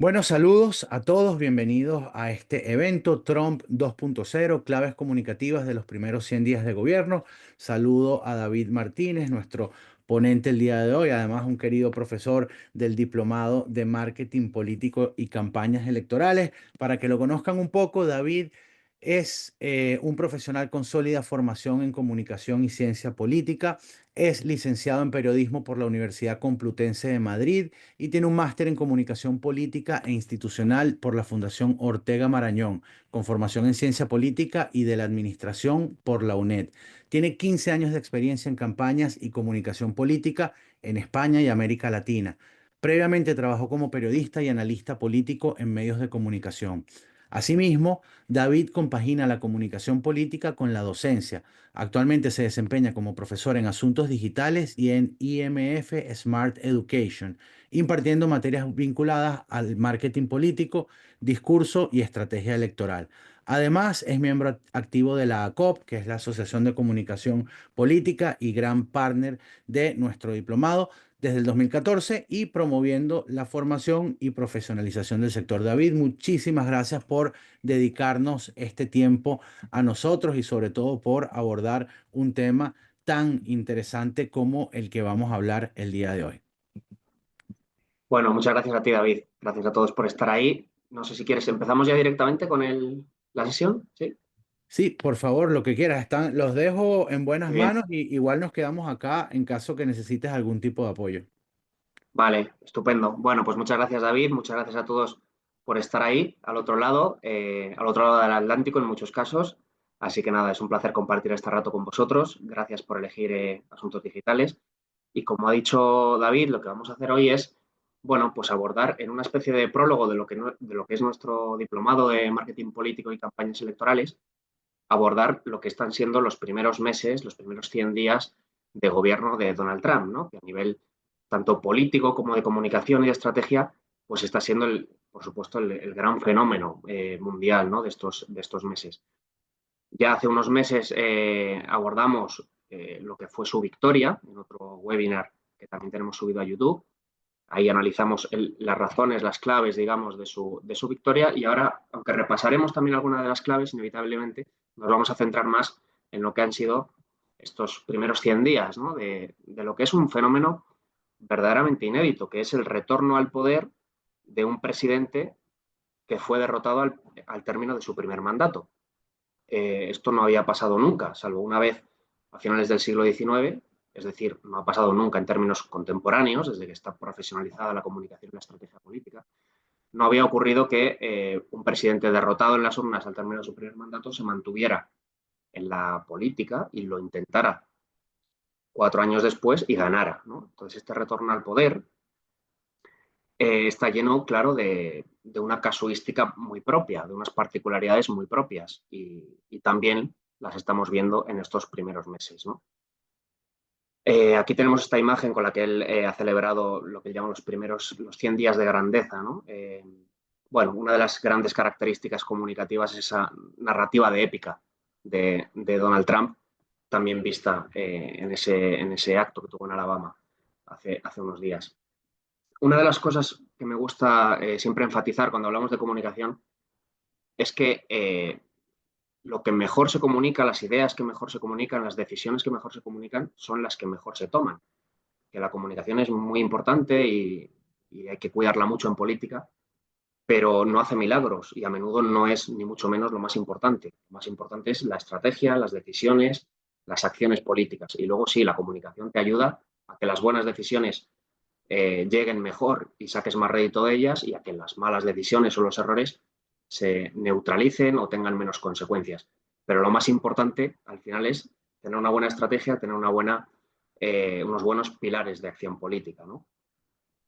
Bueno, saludos a todos, bienvenidos a este evento Trump 2.0, claves comunicativas de los primeros 100 días de gobierno. Saludo a David Martínez, nuestro ponente el día de hoy, además un querido profesor del Diplomado de Marketing Político y Campañas Electorales. Para que lo conozcan un poco, David es un profesional con sólida formación en comunicación y ciencia política. Es licenciado en periodismo por la Universidad Complutense de Madrid y tiene un máster en comunicación política e institucional por la Fundación Ortega Marañón, con formación en ciencia política y de la administración por la UNED. Tiene 15 años de experiencia en campañas y comunicación política en España y América Latina. Previamente trabajó como periodista y analista político en medios de comunicación. Asimismo, David compagina la comunicación política con la docencia. Actualmente se desempeña como profesor en asuntos digitales y en IMF Smart Education, impartiendo materias vinculadas al marketing político, discurso y estrategia electoral. Además, es miembro activo de la ACOP, que es la Asociación de Comunicación Política y gran partner de nuestro diplomado desde el 2014 y promoviendo la formación y profesionalización del sector. David, muchísimas gracias por dedicarnos este tiempo a nosotros y sobre todo por abordar un tema tan interesante como el que vamos a hablar el día de hoy. Bueno, muchas gracias a ti, David. Gracias a todos por estar ahí. No sé si quieres, empezamos ya directamente con la sesión. Sí, Sí, por favor, lo que quieras. Los dejo en buenas muy bien. manos y igual nos quedamos acá en caso que necesites algún tipo de apoyo. Vale, estupendo. Bueno, pues muchas gracias, David. Muchas gracias a todos por estar ahí, al otro lado del Atlántico en muchos casos. Así que nada, es un placer compartir este rato con vosotros. Gracias por elegir asuntos digitales. Y como ha dicho David, lo que vamos a hacer hoy es, bueno, pues abordar en una especie de prólogo de lo que, de lo que es nuestro diplomado de marketing político y campañas electorales, abordar lo que están siendo los primeros meses, los primeros 100 días de gobierno de Donald Trump, ¿no? Que a nivel tanto político como de comunicación y de estrategia, pues está siendo, por supuesto, el gran fenómeno mundial, ¿no? De estos meses. Ya hace unos meses abordamos lo que fue su victoria en otro webinar que también tenemos subido a YouTube. Ahí analizamos las razones, las claves, digamos, de su victoria y ahora, aunque repasaremos también algunas de las claves, inevitablemente nos vamos a centrar más en lo que han sido estos primeros 100 días, ¿no? De lo que es un fenómeno verdaderamente inédito, que es el retorno al poder de un presidente que fue derrotado al término de su primer mandato. Esto no había pasado nunca, salvo una vez a finales del siglo XIX, es decir, no ha pasado nunca en términos contemporáneos, desde que está profesionalizada la comunicación y la estrategia política. No había ocurrido que un presidente derrotado en las urnas al término de su primer mandato se mantuviera en la política y lo intentara 4 años después y ganara, ¿no? Entonces, este retorno al poder está lleno, claro, de una casuística muy propia, de unas particularidades muy propias y también las estamos viendo en estos primeros meses, ¿no? Aquí tenemos esta imagen con la que él ha celebrado lo que llaman los 100 días de grandeza, ¿no? Bueno, una de las grandes características comunicativas es esa narrativa de épica de Donald Trump, también vista en ese acto que tuvo en Alabama hace unos días. Una de las cosas que me gusta siempre enfatizar cuando hablamos de comunicación es que lo que mejor se comunica, las ideas que mejor se comunican, las decisiones que mejor se comunican, son las que mejor se toman. Que la comunicación es muy importante y hay que cuidarla mucho en política, pero no hace milagros y a menudo no es ni mucho menos lo más importante. Lo más importante es la estrategia, las decisiones, las acciones políticas. Y luego sí, la comunicación te ayuda a que las buenas decisiones lleguen mejor y saques más rédito de ellas y a que las malas decisiones o los errores se neutralicen o tengan menos consecuencias. Pero lo más importante al final es tener una buena estrategia, tener unos buenos pilares de acción política, ¿no?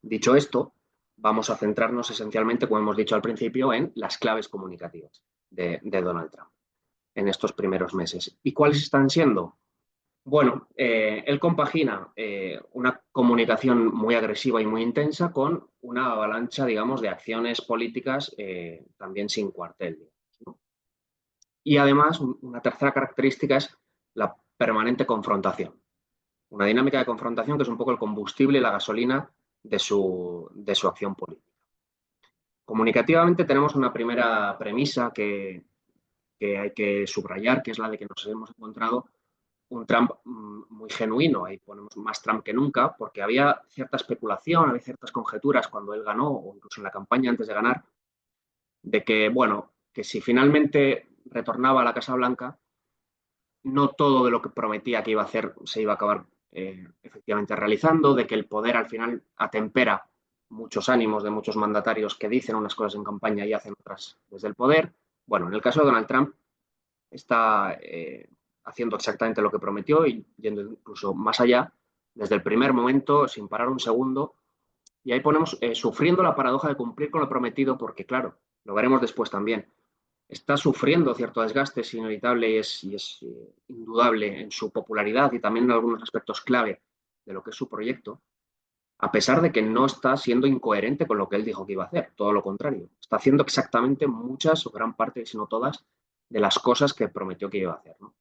Dicho esto, vamos a centrarnos esencialmente, como hemos dicho al principio, en las claves comunicativas de Donald Trump en estos primeros meses. ¿Y cuáles están siendo? Bueno, él compagina una comunicación muy agresiva y muy intensa con una avalancha, digamos, de acciones políticas también sin cuartel, ¿no? Y además, una tercera característica es la permanente confrontación. Una dinámica de confrontación que es un poco el combustible y la gasolina de su acción política. Comunicativamente tenemos una primera premisa que hay que subrayar, que es la de que nos hemos encontrado un Trump muy genuino. Ahí ponemos más Trump que nunca, porque había cierta especulación, había ciertas conjeturas cuando él ganó, o incluso en la campaña antes de ganar, de que, bueno, que si finalmente retornaba a la Casa Blanca, no todo de lo que prometía que iba a hacer se iba a acabar efectivamente realizando, de que el poder al final atempera muchos ánimos de muchos mandatarios que dicen unas cosas en campaña y hacen otras desde el poder. Bueno, en el caso de Donald Trump está haciendo exactamente lo que prometió y yendo incluso más allá desde el primer momento, sin parar un segundo. Y ahí ponemos sufriendo la paradoja de cumplir con lo prometido, porque claro, lo veremos después también, está sufriendo cierto desgaste, es inevitable y es indudable en su popularidad y también en algunos aspectos clave de lo que es su proyecto, a pesar de que no está siendo incoherente con lo que él dijo que iba a hacer, todo lo contrario, está haciendo exactamente muchas o gran parte, si no todas, de las cosas que prometió que iba a hacer, ¿no?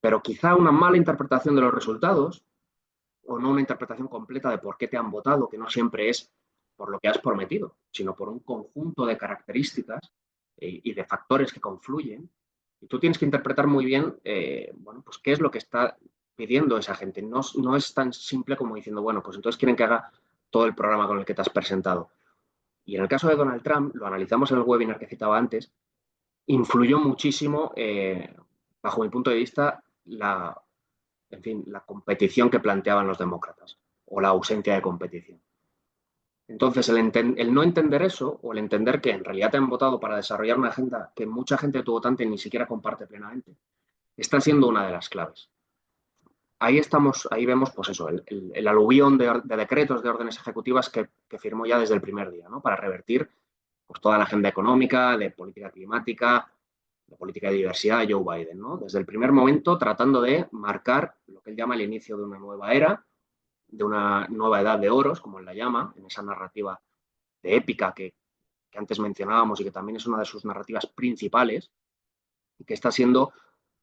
Pero quizá una mala interpretación de los resultados o no una interpretación completa de por qué te han votado, que no siempre es por lo que has prometido, sino por un conjunto de características y de factores que confluyen. Y tú tienes que interpretar muy bien, bueno, pues qué es lo que está pidiendo esa gente. No, no es tan simple como diciendo, bueno, pues entonces quieren que haga todo el programa con el que te has presentado. Y en el caso de Donald Trump, lo analizamos en el webinar que citaba antes, influyó muchísimo, bajo mi punto de vista, en fin, la competición que planteaban los demócratas o la ausencia de competición. Entonces, el no entender eso o el entender que en realidad te han votado para desarrollar una agenda que mucha gente de tu votante ni siquiera comparte plenamente, está siendo una de las claves. Ahí estamos, ahí vemos, pues eso, el aluvión de decretos, de órdenes ejecutivas que firmó ya desde el primer día, ¿no? Para revertir pues, toda la agenda económica, de política climática, de política de diversidad de Joe Biden, ¿no? Desde el primer momento tratando de marcar lo que él llama el inicio de una nueva era, de una nueva edad de oros, como él la llama, en esa narrativa de épica que antes mencionábamos y que también es una de sus narrativas principales y que está siendo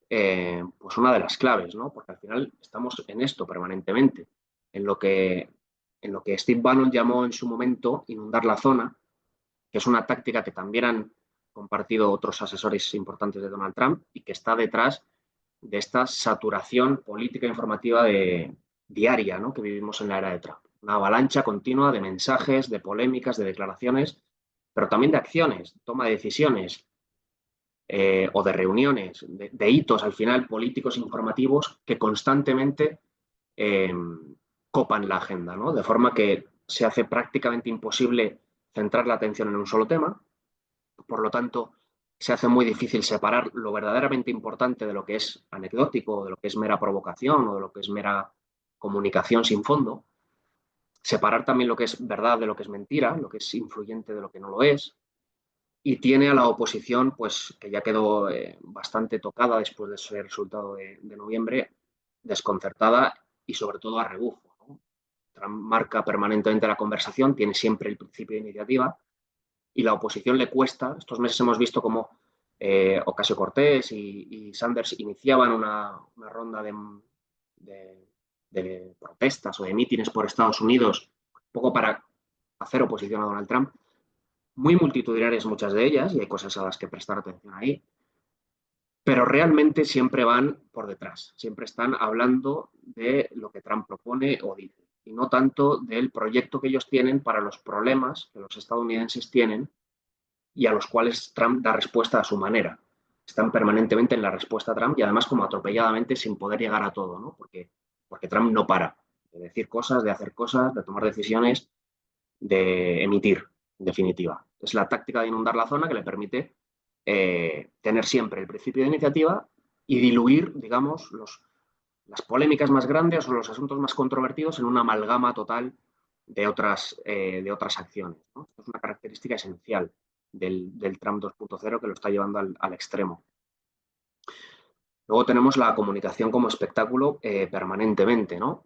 pues una de las claves, ¿no? Porque al final estamos en esto permanentemente, en lo que, en lo que Steve Bannon llamó en su momento inundar la zona, que es una táctica que también han compartido otros asesores importantes de Donald Trump y que está detrás de esta saturación política informativa diaria, ¿no? Que vivimos en la era de Trump. Una avalancha continua de mensajes, de polémicas, de declaraciones, pero también de acciones, toma de decisiones o de reuniones, de hitos al final políticos informativos que constantemente eh, copan la agenda, ¿no? De forma que se hace prácticamente imposible centrar la atención en un solo tema. Por lo tanto, se hace muy difícil separar lo verdaderamente importante de lo que es anecdótico, de lo que es mera provocación o de lo que es mera comunicación sin fondo. Separar también lo que es verdad de lo que es mentira, lo que es influyente de lo que no lo es. Y tiene a la oposición, pues que ya quedó bastante tocada después de ese resultado de noviembre, desconcertada y sobre todo a rebufo, ¿no? Trump marca permanentemente la conversación, tiene siempre el principio de iniciativa y la oposición le cuesta. Estos meses hemos visto cómo Ocasio-Cortez y Sanders iniciaban una ronda de, de protestas o de mítines por Estados Unidos, un poco para hacer oposición a Donald Trump, muy multitudinarias muchas de ellas, y hay cosas a las que prestar atención ahí, pero realmente siempre van por detrás, siempre están hablando de lo que Trump propone o dice, y no tanto del proyecto que ellos tienen para los problemas que los estadounidenses tienen y a los cuales Trump da respuesta a su manera. Están permanentemente en la respuesta a Trump y además como atropelladamente sin poder llegar a todo, ¿no? Porque Trump no para de decir cosas, de hacer cosas, de tomar decisiones, de emitir, en definitiva. Es la táctica de inundar la zona que le permite tener siempre el principio de iniciativa y diluir, digamos, las polémicas más grandes o los asuntos más controvertidos en una amalgama total de otras acciones, ¿no? Esto es una característica esencial del Trump 2.0 que lo está llevando al extremo. Luego tenemos la comunicación como espectáculo permanentemente, ¿no?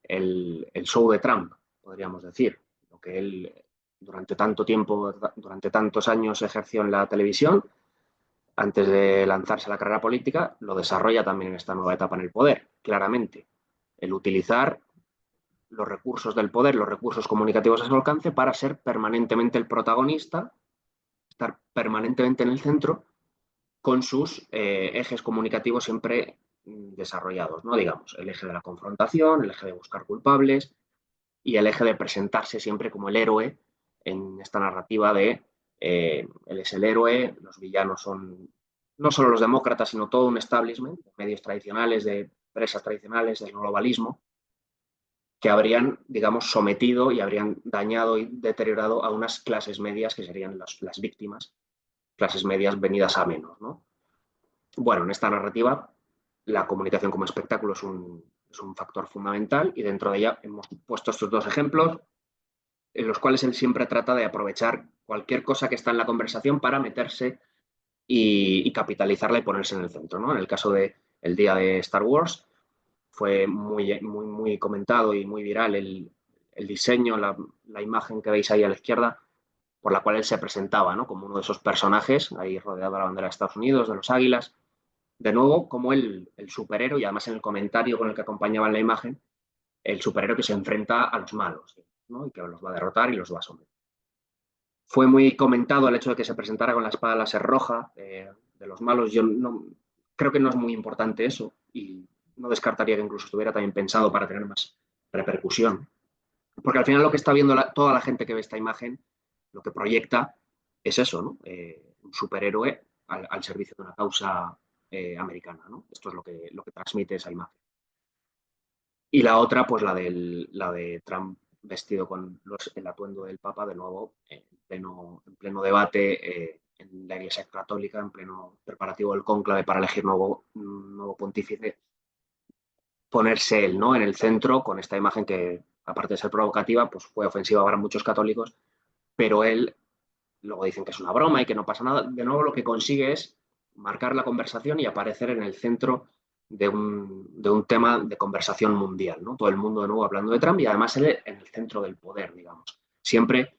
El show de Trump, podríamos decir, lo que él durante tanto tiempo, durante tantos años ejerció en la televisión, antes de lanzarse a la carrera política, lo desarrolla también en esta nueva etapa en el poder, claramente. El utilizar los recursos del poder, los recursos comunicativos a su alcance para ser permanentemente el protagonista, estar permanentemente en el centro con sus ejes comunicativos siempre desarrollados, ¿no? Digamos, el eje de la confrontación, el eje de buscar culpables y el eje de presentarse siempre como el héroe en esta narrativa de él es el héroe, los villanos son no solo los demócratas, sino todo un establishment de medios tradicionales, de empresas tradicionales, del globalismo, que habrían, digamos, sometido y habrían dañado y deteriorado a unas clases medias que serían las víctimas, clases medias venidas a menos, ¿no? Bueno, en esta narrativa la comunicación como espectáculo es un factor fundamental y dentro de ella hemos puesto estos dos ejemplos en los cuales él siempre trata de aprovechar cualquier cosa que está en la conversación para meterse y capitalizarla y ponerse en el centro, ¿no? En el caso del día de Star Wars fue muy comentado y muy viral el diseño, la imagen que veis ahí a la izquierda, por la cual él se presentaba, ¿no? Como uno de esos personajes, ahí rodeado de la bandera de Estados Unidos, de los águilas, de nuevo como el superhéroe, y además en el comentario con el que acompañaba la imagen, el superhéroe que se enfrenta a los malos, ¿no? Y que los va a derrotar y los va a someter. Fue muy comentado el hecho de que se presentara con la espada láser roja de los malos. Yo no, creo que no es muy importante eso y no descartaría que incluso estuviera también pensado para tener más repercusión. Porque al final lo que está viendo toda la gente que ve esta imagen, lo que proyecta es eso, ¿no? Un superhéroe al servicio de una causa americana, ¿no? Esto es lo que transmite esa imagen. Y la otra, pues la de Trump vestido con el atuendo del Papa, de nuevo, en pleno debate en la Iglesia Católica, en pleno preparativo del cónclave para elegir nuevo pontífice, ponerse él, ¿no? En el centro con esta imagen que, aparte de ser provocativa, pues fue ofensiva para muchos católicos, pero él, luego dicen que es una broma y que no pasa nada, de nuevo lo que consigue es marcar la conversación y aparecer en el centro de un tema de conversación mundial, ¿no? Todo el mundo de nuevo hablando de Trump y además él en el centro del poder, digamos. Siempre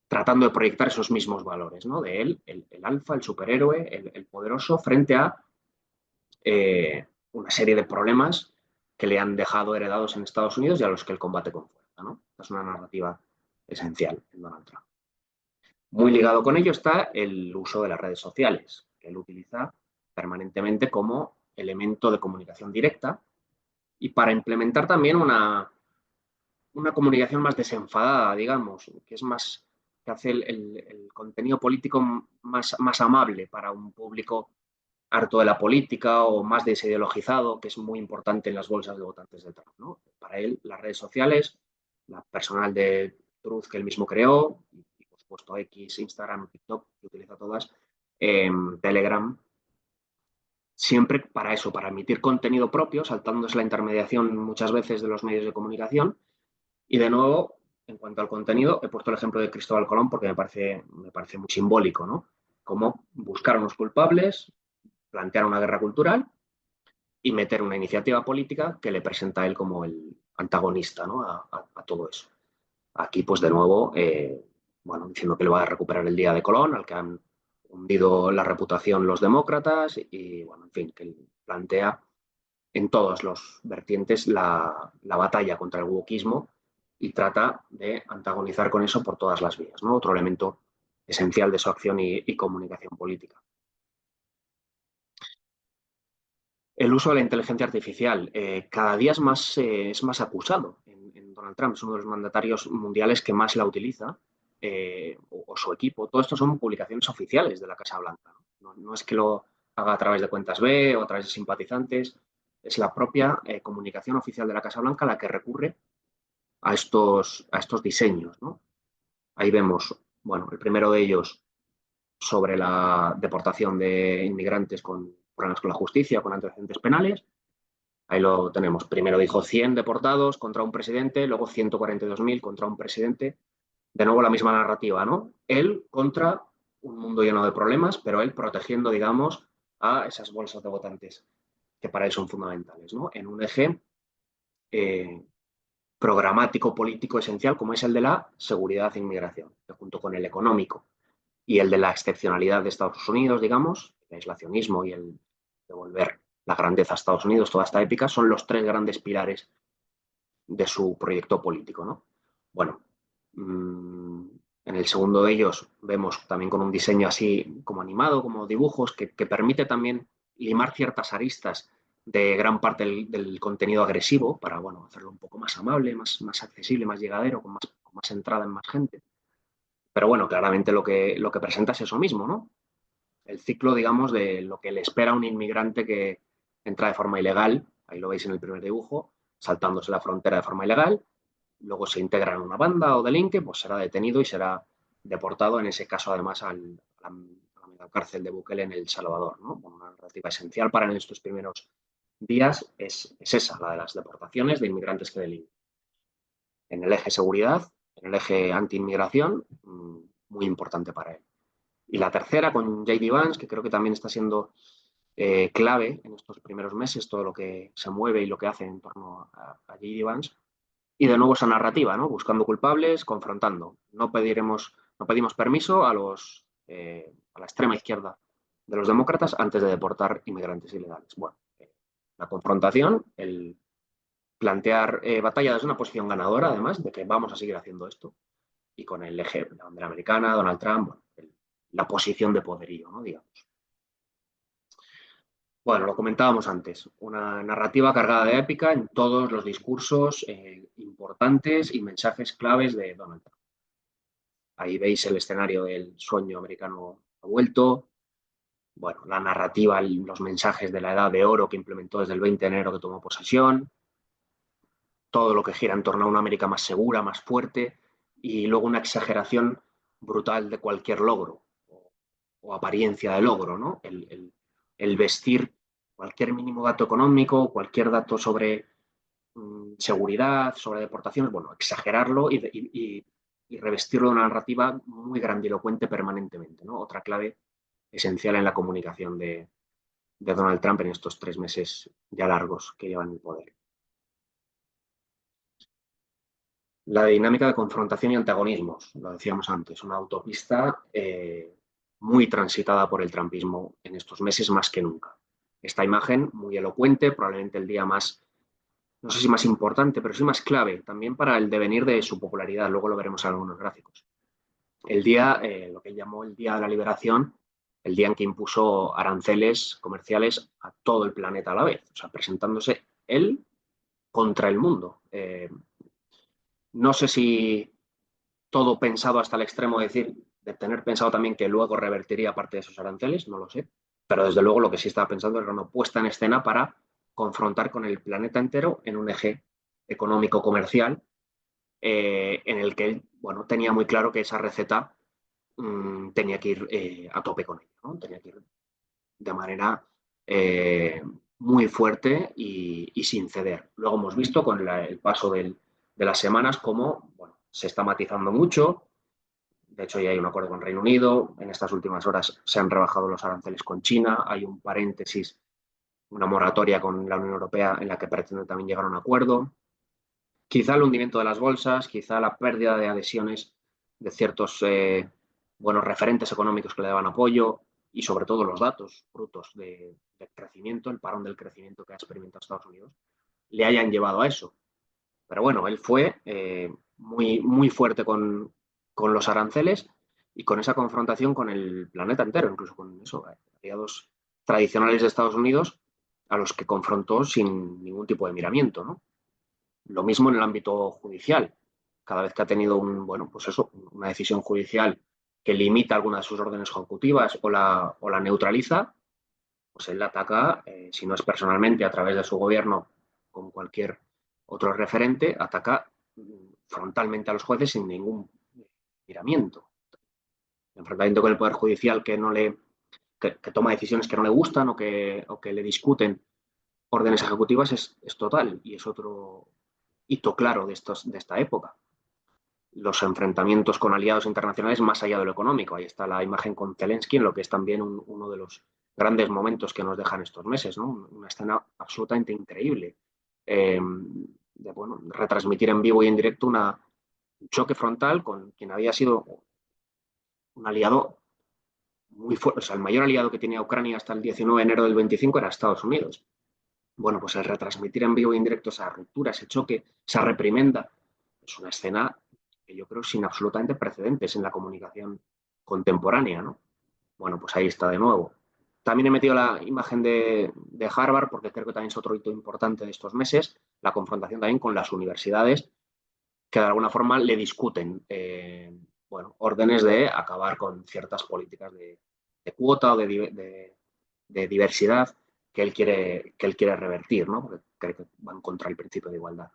tratando de proyectar esos mismos valores, ¿no? De él, el alfa, el superhéroe, el poderoso, frente a una serie de problemas que le han dejado heredados en Estados Unidos y a los que él combate con fuerza, ¿no? Es una narrativa esencial en Donald Trump. Muy ligado con ello está el uso de las redes sociales, que él utiliza permanentemente como elemento de comunicación directa y para implementar también una comunicación más desenfadada, digamos, que es más, que hace el contenido político más amable para un público harto de la política o más desideologizado, que es muy importante en las bolsas de votantes de Trump, ¿no? Para él, las redes sociales, la personal de Truth que él mismo creó, y por supuesto X, Instagram, TikTok, que utiliza todas, Telegram, siempre para eso, para emitir contenido propio, saltándose la intermediación muchas veces de los medios de comunicación. Y de nuevo, en cuanto al contenido, he puesto el ejemplo de Cristóbal Colón porque me parece muy simbólico, ¿no? Cómo buscar unos culpables, plantear una guerra cultural y meter una iniciativa política que le presenta a él como el antagonista, ¿no? A todo eso. Aquí, pues de nuevo, bueno, diciendo que le va a recuperar el día de Colón, al que han hundido la reputación los demócratas y, bueno, en fin, que plantea en todos los vertientes la batalla contra el wokismo y trata de antagonizar con eso por todas las vías, ¿no? Otro elemento esencial de su acción y comunicación política. El uso de la inteligencia artificial cada día es más acusado. Donald Trump es uno de los mandatarios mundiales que más la utiliza, o su equipo. Todo esto son publicaciones oficiales de la Casa Blanca. No es que lo haga a través de cuentas B o a través de simpatizantes. Es la propia comunicación oficial de la Casa Blanca la que recurre a estos diseños, ¿no? Ahí vemos, bueno, el primero de ellos sobre la deportación de inmigrantes con problemas con la justicia, con antecedentes penales. Ahí lo tenemos. Primero dijo 100 deportados contra un presidente, luego 142.000 contra un presidente. De nuevo la misma narrativa, ¿no? Él contra un mundo lleno de problemas, pero él protegiendo, digamos, a esas bolsas de votantes que para él son fundamentales, ¿no? En un eje eh, programático político esencial como es el de la seguridad e inmigración, que junto con el económico y el de la excepcionalidad de Estados Unidos, digamos, el aislacionismo y el devolver la grandeza a Estados Unidos, toda esta épica, son los tres grandes pilares de su proyecto político, ¿no? Bueno, en el segundo de ellos vemos también con un diseño así como animado, como dibujos, que permite también limar ciertas aristas de gran parte del contenido agresivo para, bueno, hacerlo un poco más amable, más accesible, más llegadero, con más entrada en más gente. Pero bueno, claramente lo que presenta es eso mismo, ¿no? El ciclo, digamos, de lo que le espera a un inmigrante que entra de forma ilegal, ahí lo veis en el primer dibujo, saltándose la frontera de forma ilegal, luego se integra en una banda o delinque, pues será detenido y será deportado, en ese caso además a la megacárcel de Bukele en El Salvador, ¿no? Bueno, una narrativa esencial para en estos primeros días es esa, la de las deportaciones de inmigrantes que delinquen. En el eje seguridad, en el eje anti-inmigración, muy importante para él. Y la tercera con J.D. Vance, que creo que también está siendo clave en estos primeros meses, todo lo que se mueve y lo que hace en torno a J.D. Vance. Y de nuevo esa narrativa, ¿no? Buscando culpables, confrontando. No pedimos permiso a la extrema izquierda de los demócratas antes de deportar inmigrantes ilegales. Bueno, la confrontación, el plantear batalla desde una posición ganadora, además, de que vamos a seguir haciendo esto, y con el eje, la bandera americana, Donald Trump, bueno, la posición de poderío, ¿no? Digamos. Bueno, lo comentábamos antes, una narrativa cargada de épica en todos los discursos importantes y mensajes claves de Donald Trump. Ahí veis el escenario del sueño americano ha vuelto, bueno, la narrativa, los mensajes de la edad de oro que implementó desde el 20 de enero que tomó posesión, todo lo que gira en torno a una América más segura, más fuerte, y luego una exageración brutal de cualquier logro o apariencia de logro, ¿no? El vestir cualquier mínimo dato económico, cualquier dato sobre seguridad, sobre deportaciones, bueno, exagerarlo y revestirlo de una narrativa muy grandilocuente permanentemente, ¿no? Otra clave esencial en la comunicación de Donald Trump en estos 3 meses ya largos que llevan el poder. La dinámica de confrontación y antagonismos, lo decíamos antes, una autopista muy transitada por el trumpismo en estos meses más que nunca. Esta imagen muy elocuente, probablemente el día más, no sé si más importante, pero sí más clave también para el devenir de su popularidad. Luego lo veremos en algunos gráficos. El día, lo que él llamó el Día de la Liberación, el día en que impuso aranceles comerciales a todo el planeta a la vez, o sea, presentándose él contra el mundo. No sé si todo pensado hasta el extremo de tener pensado también que luego revertiría parte de esos aranceles, no lo sé, pero desde luego lo que sí estaba pensando era una puesta en escena para confrontar con el planeta entero en un eje económico-comercial en el que él, bueno, tenía muy claro que esa receta tenía que ir a tope con ella, ¿no? Tenía que ir de manera eh, muy fuerte y sin ceder. Luego hemos visto con el paso de las semanas cómo, bueno, se está matizando mucho. De hecho, ya hay un acuerdo con Reino Unido. En estas últimas horas se han rebajado los aranceles con China. Hay un paréntesis, una moratoria con la Unión Europea en la que pretende también llegar a un acuerdo. Quizá el hundimiento de las bolsas, quizá la pérdida de adhesiones de ciertos buenos referentes económicos que le daban apoyo y sobre todo los datos frutos de crecimiento, el parón del crecimiento que ha experimentado Estados Unidos, le hayan llevado a eso. Pero bueno, él fue muy fuerte con los aranceles y con esa confrontación con el planeta entero, incluso con eso, aliados tradicionales de Estados Unidos a los que confrontó sin ningún tipo de miramiento, ¿no? Lo mismo en el ámbito judicial. Cada vez que ha tenido bueno, pues eso, una decisión judicial que limita alguna de sus órdenes ejecutivas o la neutraliza, pues él la ataca, si no es personalmente, a través de su gobierno, con cualquier otro referente, ataca frontalmente a los jueces sin ningún miramiento. El enfrentamiento con el Poder Judicial que toma decisiones que no le gustan o que le discuten órdenes ejecutivas es total y es otro hito claro de esta época. Los enfrentamientos con aliados internacionales más allá de lo económico. Ahí está la imagen con Zelensky, en lo que es también uno de los grandes momentos que nos dejan estos meses, ¿no? Una escena absolutamente increíble. De bueno, retransmitir en vivo y en directo un choque frontal con quien había sido un aliado muy fuerte. O sea, el mayor aliado que tenía Ucrania hasta el 19 de enero del 25 era Estados Unidos. Bueno, pues el retransmitir en vivo e indirecto esa ruptura, ese choque, esa reprimenda, es una escena que yo creo sin absolutamente precedentes en la comunicación contemporánea, ¿no? Bueno, pues ahí está de nuevo. También he metido la imagen de Harvard porque creo que también es otro hito importante de estos meses, la confrontación también con las universidades que de alguna forma le discuten bueno, órdenes de acabar con ciertas políticas de cuota o de diversidad que él quiere revertir, ¿no? Porque cree que van contra el principio de igualdad.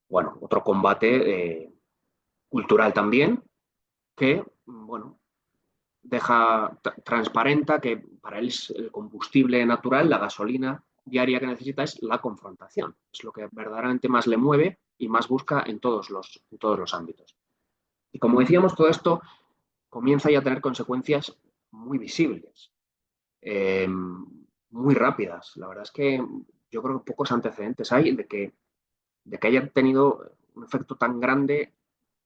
Bueno, otro combate cultural también que, bueno, transparenta que para él es el combustible natural, la gasolina diaria que necesita es la confrontación. Es lo que verdaderamente más le mueve y más busca en todos los ámbitos. Y como decíamos, todo esto comienza ya a tener consecuencias muy visibles, muy rápidas. La verdad es que yo creo que pocos antecedentes hay de que haya tenido un efecto tan grande,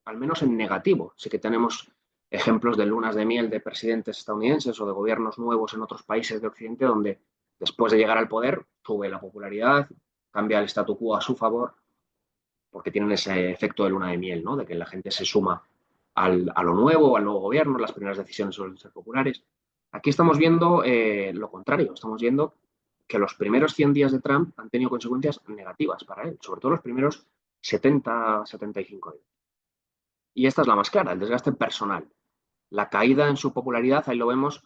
al menos en negativo. Sí que tenemos ejemplos de lunas de miel de presidentes estadounidenses o de gobiernos nuevos en otros países de Occidente donde después de llegar al poder sube la popularidad, cambia el statu quo a su favor, porque tienen ese efecto de luna de miel, ¿no? De que la gente se suma a lo nuevo, al nuevo gobierno, las primeras decisiones suelen ser populares. Aquí estamos viendo lo contrario, estamos viendo que los primeros 100 días de Trump han tenido consecuencias negativas para él, sobre todo los primeros 70-75 días. Y esta es la más clara, el desgaste personal. La caída en su popularidad, ahí lo vemos,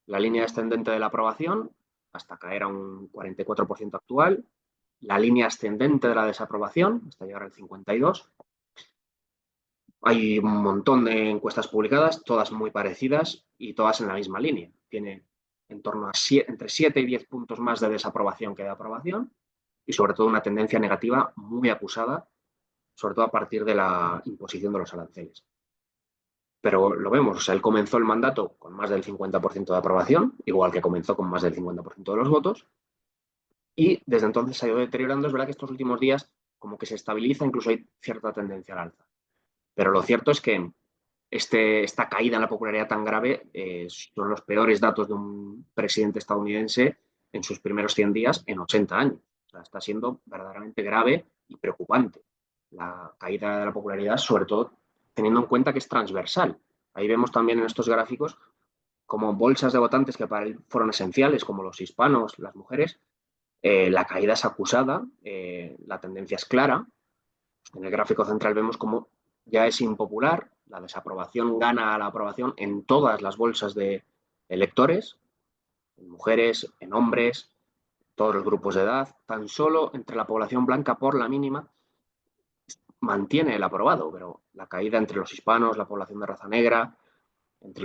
la línea descendente de la aprobación, hasta caer a un 44% actual, la línea ascendente de la desaprobación, hasta llegar al 52%. Hay un montón de encuestas publicadas, todas muy parecidas y todas en la misma línea. Tiene en torno a entre 7 y 10 puntos más de desaprobación que de aprobación y sobre todo una tendencia negativa muy acusada, sobre todo a partir de la imposición de los aranceles. Pero lo vemos, o sea, él comenzó el mandato con más del 50% de aprobación, igual que comenzó con más del 50% de los votos, y desde entonces se ha ido deteriorando. Es verdad que estos últimos días como que se estabiliza, incluso hay cierta tendencia al alza. Pero lo cierto es que esta caída en la popularidad tan grave son los peores datos de un presidente estadounidense en sus primeros 100 días en 80 años. O sea, está siendo verdaderamente grave y preocupante la caída de la popularidad, sobre todo teniendo en cuenta que es transversal. Ahí vemos también en estos gráficos como bolsas de votantes que para él fueron esenciales, como los hispanos, las mujeres, la caída es acusada, la tendencia es clara. En el gráfico central vemos cómo ya es impopular, la desaprobación gana a la aprobación en todas las bolsas de electores, en mujeres, en hombres, todos los grupos de edad, tan solo entre la población blanca por la mínima mantiene el aprobado, pero la caída entre los hispanos, la población de raza negra, entre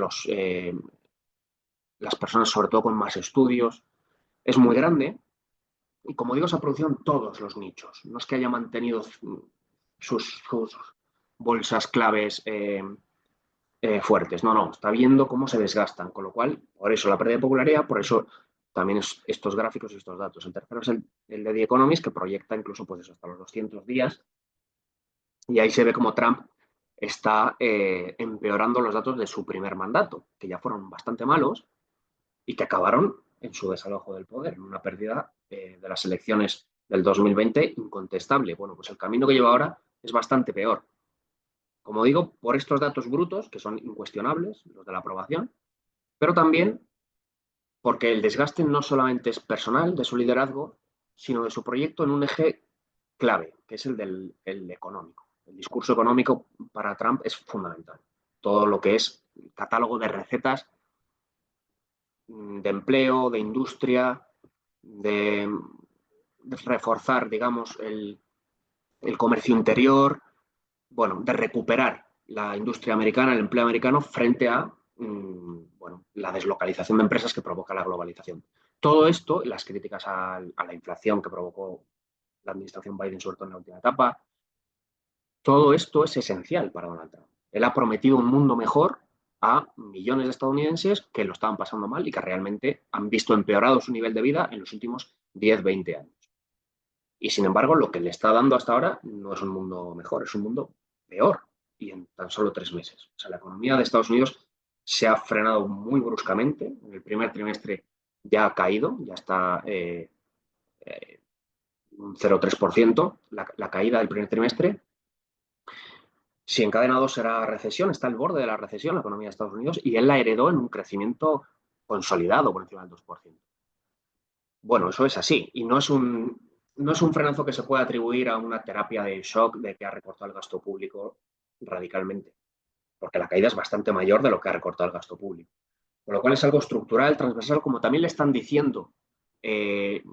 las personas sobre todo con más estudios, es muy grande. Y como digo, se ha producido en todos los nichos. No es que haya mantenido sus bolsas claves fuertes. No, no, está viendo cómo se desgastan, con lo cual, por eso la pérdida de popularidad, por eso también estos gráficos y estos datos. El tercero es el de The Economist, que proyecta incluso pues eso, hasta los 200 días, y ahí se ve cómo Trump está empeorando los datos de su primer mandato, que ya fueron bastante malos y que acabaron en su desalojo del poder, en una pérdida de las elecciones del 2020 incontestable. Bueno, pues el camino que lleva ahora es bastante peor. Como digo, por estos datos brutos, que son incuestionables, los de la aprobación, pero también porque el desgaste no solamente es personal de su liderazgo, sino de su proyecto en un eje clave, que es el económico. El discurso económico para Trump es fundamental. Todo lo que es el catálogo de recetas de empleo, de industria, de reforzar, digamos, el comercio interior, bueno, de recuperar la industria americana, el empleo americano, frente a bueno, la deslocalización de empresas que provoca la globalización. Todo esto, las críticas a la inflación que provocó la administración Biden, sobre todo en la última etapa, todo esto es esencial para Donald Trump. Él ha prometido un mundo mejor a millones de estadounidenses que lo estaban pasando mal y que realmente han visto empeorado su nivel de vida en los últimos 10-20 años. Y sin embargo, lo que le está dando hasta ahora no es un mundo mejor, es un mundo peor y en tan solo 3 meses. O sea, la economía de Estados Unidos se ha frenado muy bruscamente. En el primer trimestre ya ha caído, ya está un 0,3% la caída del primer trimestre. Si encadena 2 será recesión, está al borde de la recesión la economía de Estados Unidos y él la heredó en un crecimiento consolidado por encima del 2%. Bueno, eso es así y no es un frenazo que se pueda atribuir a una terapia de shock de que ha recortado el gasto público radicalmente, porque la caída es bastante mayor de lo que ha recortado el gasto público. Con lo cual es algo estructural, transversal, como también le están diciendo eh,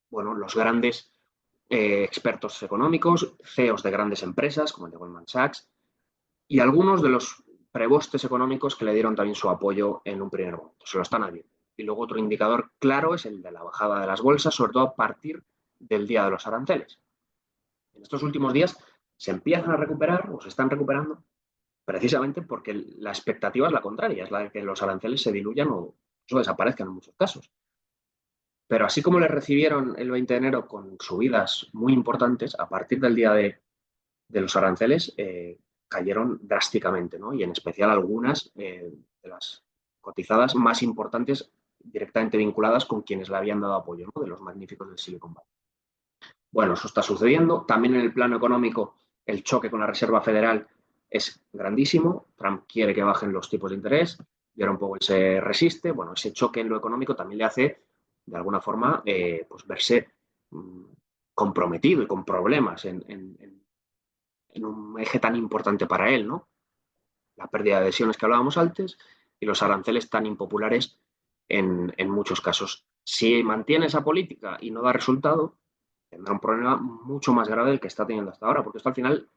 bueno, los grandes expertos económicos, CEOs de grandes empresas como el de Goldman Sachs y algunos de los prebostes económicos que le dieron también su apoyo en un primer momento. Se lo están haciendo. Y luego otro indicador claro es el de la bajada de las bolsas, sobre todo a partir del día de los aranceles. En estos últimos días se empiezan a recuperar o se están recuperando precisamente porque la expectativa es la contraria, es la de que los aranceles se diluyan o desaparezcan en muchos casos. Pero así como le recibieron el 20 de enero con subidas muy importantes, a partir del día de los aranceles cayeron drásticamente, ¿no? Y en especial algunas de las cotizadas más importantes directamente vinculadas con quienes le habían dado apoyo, ¿no? De los magníficos del Silicon Valley. Bueno, eso está sucediendo. También en el plano económico, el choque con la Reserva Federal es grandísimo. Trump quiere que bajen los tipos de interés y ahora un poco se resiste. Bueno, ese choque en lo económico también le hace, de alguna forma, pues verse comprometido y con problemas en un eje tan importante para él, ¿no? La pérdida de adhesiones que hablábamos antes y los aranceles tan impopulares en muchos casos. Si mantiene esa política y no da resultado, tendrá un problema mucho más grave del que está teniendo hasta ahora, porque esto al final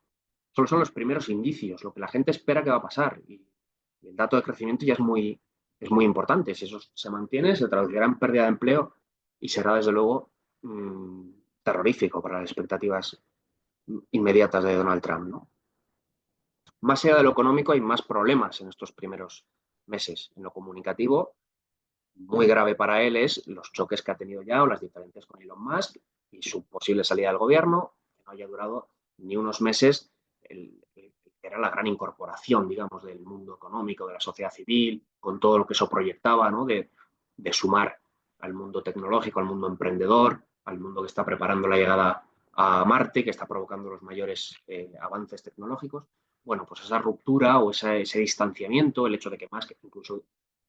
solo son los primeros indicios, lo que la gente espera que va a pasar. Y el dato de crecimiento ya es muy importante. Si eso se mantiene, se traducirá en pérdida de empleo y será, desde luego, terrorífico para las expectativas inmediatas de Donald Trump, ¿no? Más allá de lo económico, hay más problemas en estos primeros meses. En lo comunicativo, muy grave para él es los choques que ha tenido ya o las diferencias con Elon Musk y su posible salida del gobierno, que no haya durado ni unos meses, era la gran incorporación, digamos, del mundo económico, de la sociedad civil, con todo lo que eso proyectaba, ¿no? De sumar al mundo tecnológico, al mundo emprendedor, al mundo que está preparando la llegada a Marte, que está provocando los mayores avances tecnológicos. Bueno, pues esa ruptura o ese distanciamiento, el hecho de que Musk incluso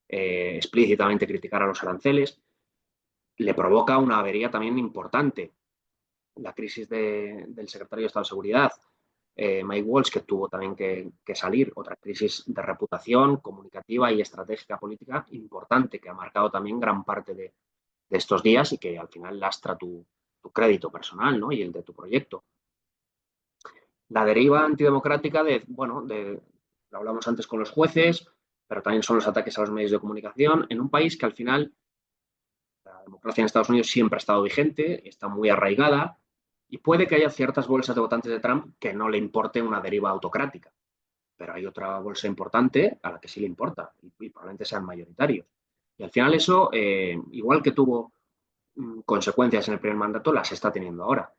explícitamente criticar a los aranceles, le provoca una avería también importante. La crisis del secretario de Estado de Seguridad, Mike Waltz, que tuvo también que salir, otra crisis de reputación comunicativa y estratégica política importante que ha marcado también gran parte de estos días y que al final lastra tu crédito personal, ¿no? Y el de tu proyecto. La deriva antidemocrática lo hablamos antes con los jueces, pero también son los ataques a los medios de comunicación en un país que al final la democracia en Estados Unidos siempre ha estado vigente, está muy arraigada y puede que haya ciertas bolsas de votantes de Trump que no le importe una deriva autocrática, pero hay otra bolsa importante a la que sí le importa y probablemente sean mayoritarios. Y al final eso, igual que tuvo consecuencias en el primer mandato, las está teniendo ahora.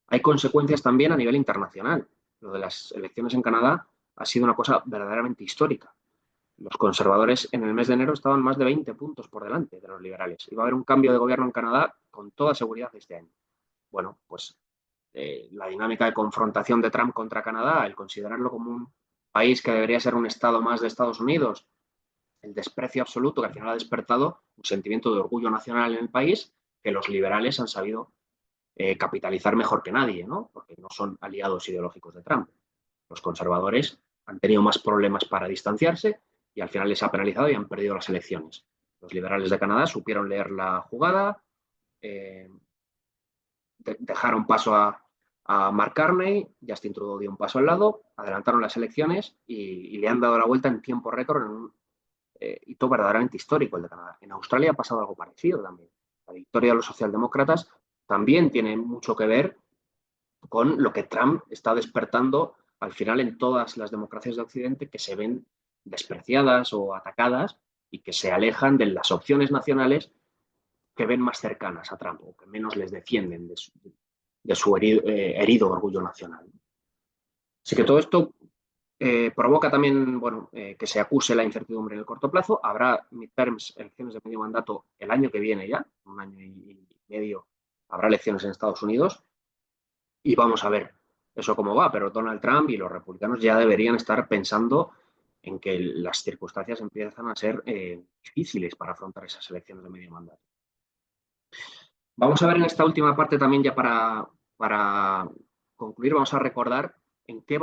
Hay consecuencias también a nivel internacional. Lo de las elecciones en Canadá ha sido una cosa verdaderamente histórica. Los conservadores en el mes de enero estaban más de 20 puntos por delante de los liberales. Iba a haber un cambio de gobierno en Canadá con toda seguridad este año. Bueno, pues la dinámica de confrontación de Trump contra Canadá, el considerarlo como un país que debería ser un estado más de Estados Unidos, el desprecio absoluto que al final ha despertado un sentimiento de orgullo nacional en el país que los liberales han sabido capitalizar mejor que nadie, ¿no? Porque no son aliados ideológicos de Trump. Los conservadores han tenido más problemas para distanciarse y al final les ha penalizado y han perdido las elecciones. Los liberales de Canadá supieron leer la jugada, eh, dejaron paso a Mark Carney, Justin Trudeau dio un paso al lado, adelantaron las elecciones y le han dado la vuelta en tiempo récord en un hito verdaderamente histórico el de Canadá. En Australia ha pasado algo parecido también. La victoria de los socialdemócratas también tiene mucho que ver con lo que Trump está despertando al final en todas las democracias de Occidente que se ven despreciadas o atacadas y que se alejan de las opciones nacionales que ven más cercanas a Trump o que menos les defienden de su herido orgullo nacional. Así que todo esto provoca también que se acuse la incertidumbre en el corto plazo. Habrá midterms, elecciones de medio mandato el año que viene ya, un año y medio, habrá elecciones en Estados Unidos. Y vamos a ver eso cómo va, pero Donald Trump y los republicanos ya deberían estar pensando en que las circunstancias empiezan a ser difíciles para afrontar esas elecciones de medio mandato. Vamos a ver en esta última parte también ya para concluir, vamos a recordar en qué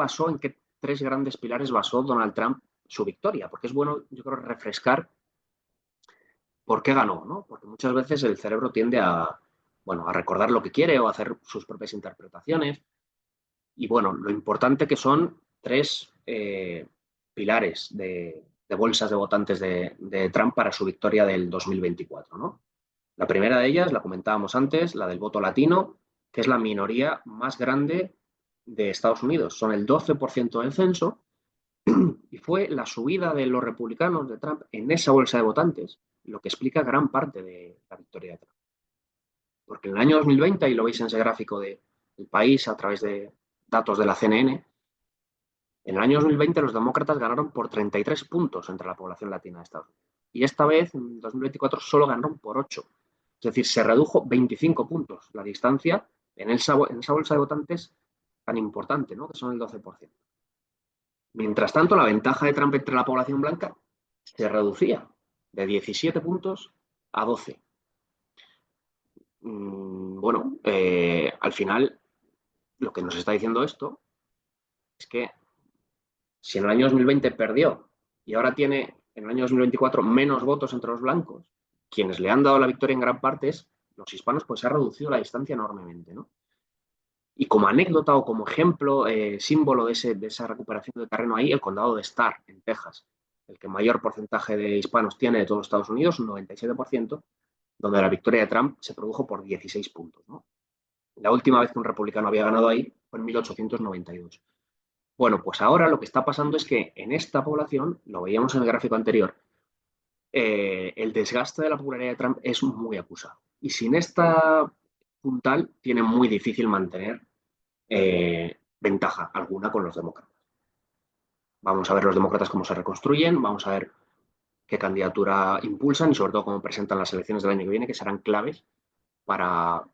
tres grandes pilares basó Donald Trump su victoria, porque es bueno, yo creo, refrescar por qué ganó, ¿no? Porque muchas veces el cerebro tiende bueno, a recordar lo que quiere o a hacer sus propias interpretaciones. Y bueno, lo importante que son tres pilares de bolsas de votantes de Trump para su victoria del 2024, ¿no? La primera de ellas, la comentábamos antes, la del voto latino, que es la minoría más grande de Estados Unidos. Son el 12% del censo y fue la subida de los republicanos de Trump en esa bolsa de votantes lo que explica gran parte de la victoria de Trump. Porque en el año 2020, y lo veis en ese gráfico del país a través de datos de la CNN, en el año 2020 los demócratas ganaron por 33 puntos entre la población latina de Estados Unidos. Y esta vez, en 2024, solo ganaron por 8. Es decir, se redujo 25 puntos la distancia en esa bolsa de votantes tan importante, ¿no? Que son el 12%. Mientras tanto, la ventaja de Trump entre la población blanca se reducía de 17 puntos a 12. Bueno, al final, lo que nos está diciendo esto es que si en el año 2020 perdió y ahora tiene en el año 2024 menos votos entre los blancos, quienes le han dado la victoria en gran parte es los hispanos, pues se ha reducido la distancia enormemente, ¿no? Y como anécdota o como ejemplo, símbolo de esa recuperación de terreno ahí, el condado de Starr, en Texas, el que mayor porcentaje de hispanos tiene de todos los Estados Unidos, un 97%, donde la victoria de Trump se produjo por 16 puntos, ¿no? La última vez que un republicano había ganado ahí fue en 1892. Bueno, pues ahora lo que está pasando es que en esta población, lo veíamos en el gráfico anterior, el desgaste de la popularidad de Trump es muy acusado. Y sin esta puntal tiene muy difícil mantener ventaja alguna con los demócratas. Vamos a ver los demócratas cómo se reconstruyen, vamos a ver qué candidatura impulsan y sobre todo cómo presentan las elecciones del año que viene, que serán claves para,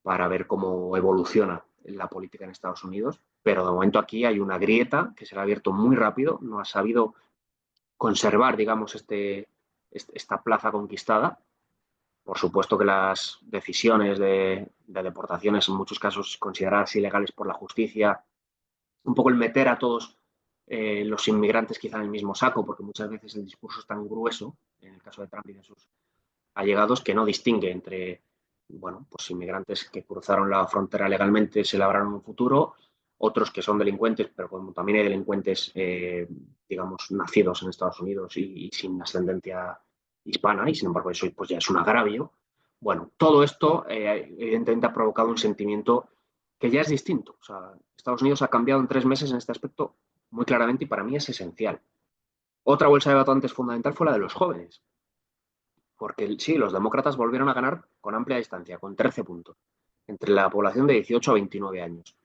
para ver cómo evoluciona la política en Estados Unidos. Pero de momento aquí hay una grieta que se ha abierto muy rápido, no ha sabido conservar, digamos, esta plaza conquistada. Por supuesto que las decisiones de deportaciones, en muchos casos consideradas ilegales por la justicia, un poco el meter a todos los inmigrantes quizá en el mismo saco, porque muchas veces el discurso es tan grueso, en el caso de Trump y de sus allegados, que no distingue entre, bueno, pues inmigrantes que cruzaron la frontera legalmente, se labraron un futuro, otros que son delincuentes, pero como también hay delincuentes, digamos, nacidos en Estados Unidos y sin ascendencia hispana, y sin embargo eso pues ya es un agravio. Bueno, todo esto evidentemente ha provocado un sentimiento que ya es distinto. O sea, Estados Unidos ha cambiado en 3 meses en este aspecto muy claramente y para mí es esencial. Otra bolsa de votantes fundamental fue la de los jóvenes, porque sí, los demócratas volvieron a ganar con amplia distancia, con 13 puntos, entre la población de 18 a 29 años.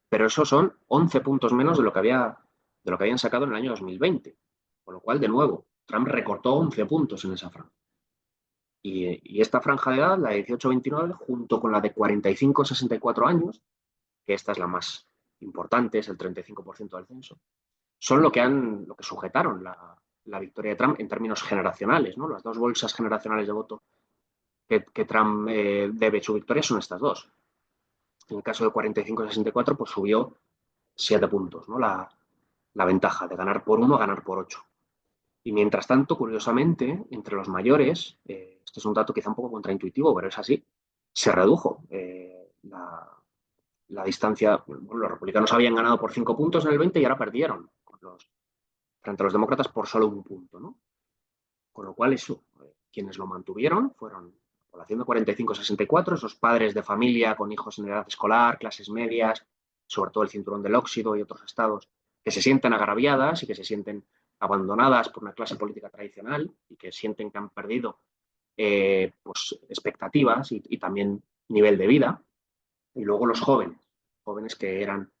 Pero esos son 11 puntos menos de lo que habían sacado en el año 2020. Con lo cual, de nuevo, Trump recortó 11 puntos en esa franja. Y esta franja de edad, la de 18 a 29, junto con la de 45 a 64 años, que esta es la más importante, es el 35% del censo, son lo que sujetaron la victoria de Trump en términos generacionales, ¿no? Las dos bolsas generacionales de voto que Trump debe su victoria son estas dos. En el caso de 45 a 64, pues subió 7 puntos, ¿no? La ventaja de ganar por 1 a ganar por 8. Y mientras tanto, curiosamente, entre los mayores, este es un dato quizá un poco contraintuitivo, pero es así, se redujo la distancia. Bueno, los republicanos habían ganado por 5 puntos en el 20 y ahora perdieron frente a los demócratas por solo un punto, ¿no? Con lo cual, eso, quienes lo mantuvieron fueron la población de 45 a 64, esos padres de familia con hijos en edad escolar, clases medias, sobre todo el cinturón del óxido y otros estados, que se sienten agraviadas y que se sienten abandonadas por una clase política tradicional y que sienten que han perdido pues, expectativas y también nivel de vida. Y luego los jóvenes, jóvenes que eran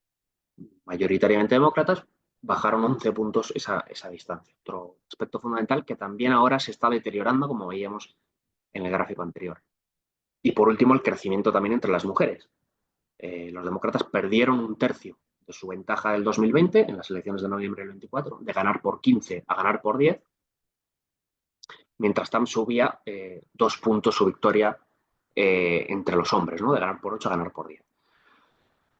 mayoritariamente demócratas, bajaron 11 puntos esa distancia. Otro aspecto fundamental que también ahora se está deteriorando, como veíamos en el gráfico anterior. Y por último, el crecimiento también entre las mujeres. Los demócratas perdieron un tercio de su ventaja del 2020 en las elecciones de noviembre del 24, de ganar por 15 a ganar por 10, mientras Trump subía 2 puntos su victoria entre los hombres, ¿no? De ganar por 8 a ganar por 10.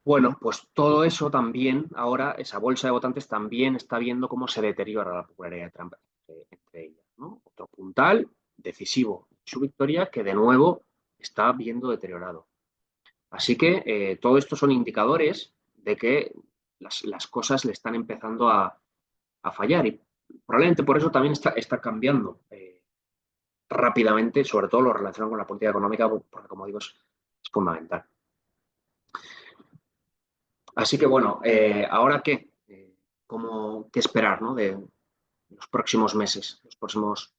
Bueno, pues todo eso también, ahora esa bolsa de votantes también está viendo cómo se deteriora la popularidad de Trump entre ellas, ¿no? Otro puntal decisivo, su victoria, que de nuevo está viendo deteriorado. Así que todo esto son indicadores de que las cosas le están empezando a fallar y probablemente por eso también está cambiando rápidamente, sobre todo lo relacionado con la política económica, porque como digo, es fundamental. Así que bueno, ¿ahora qué? ¿Qué esperar, ¿no? De los próximos meses, los próximos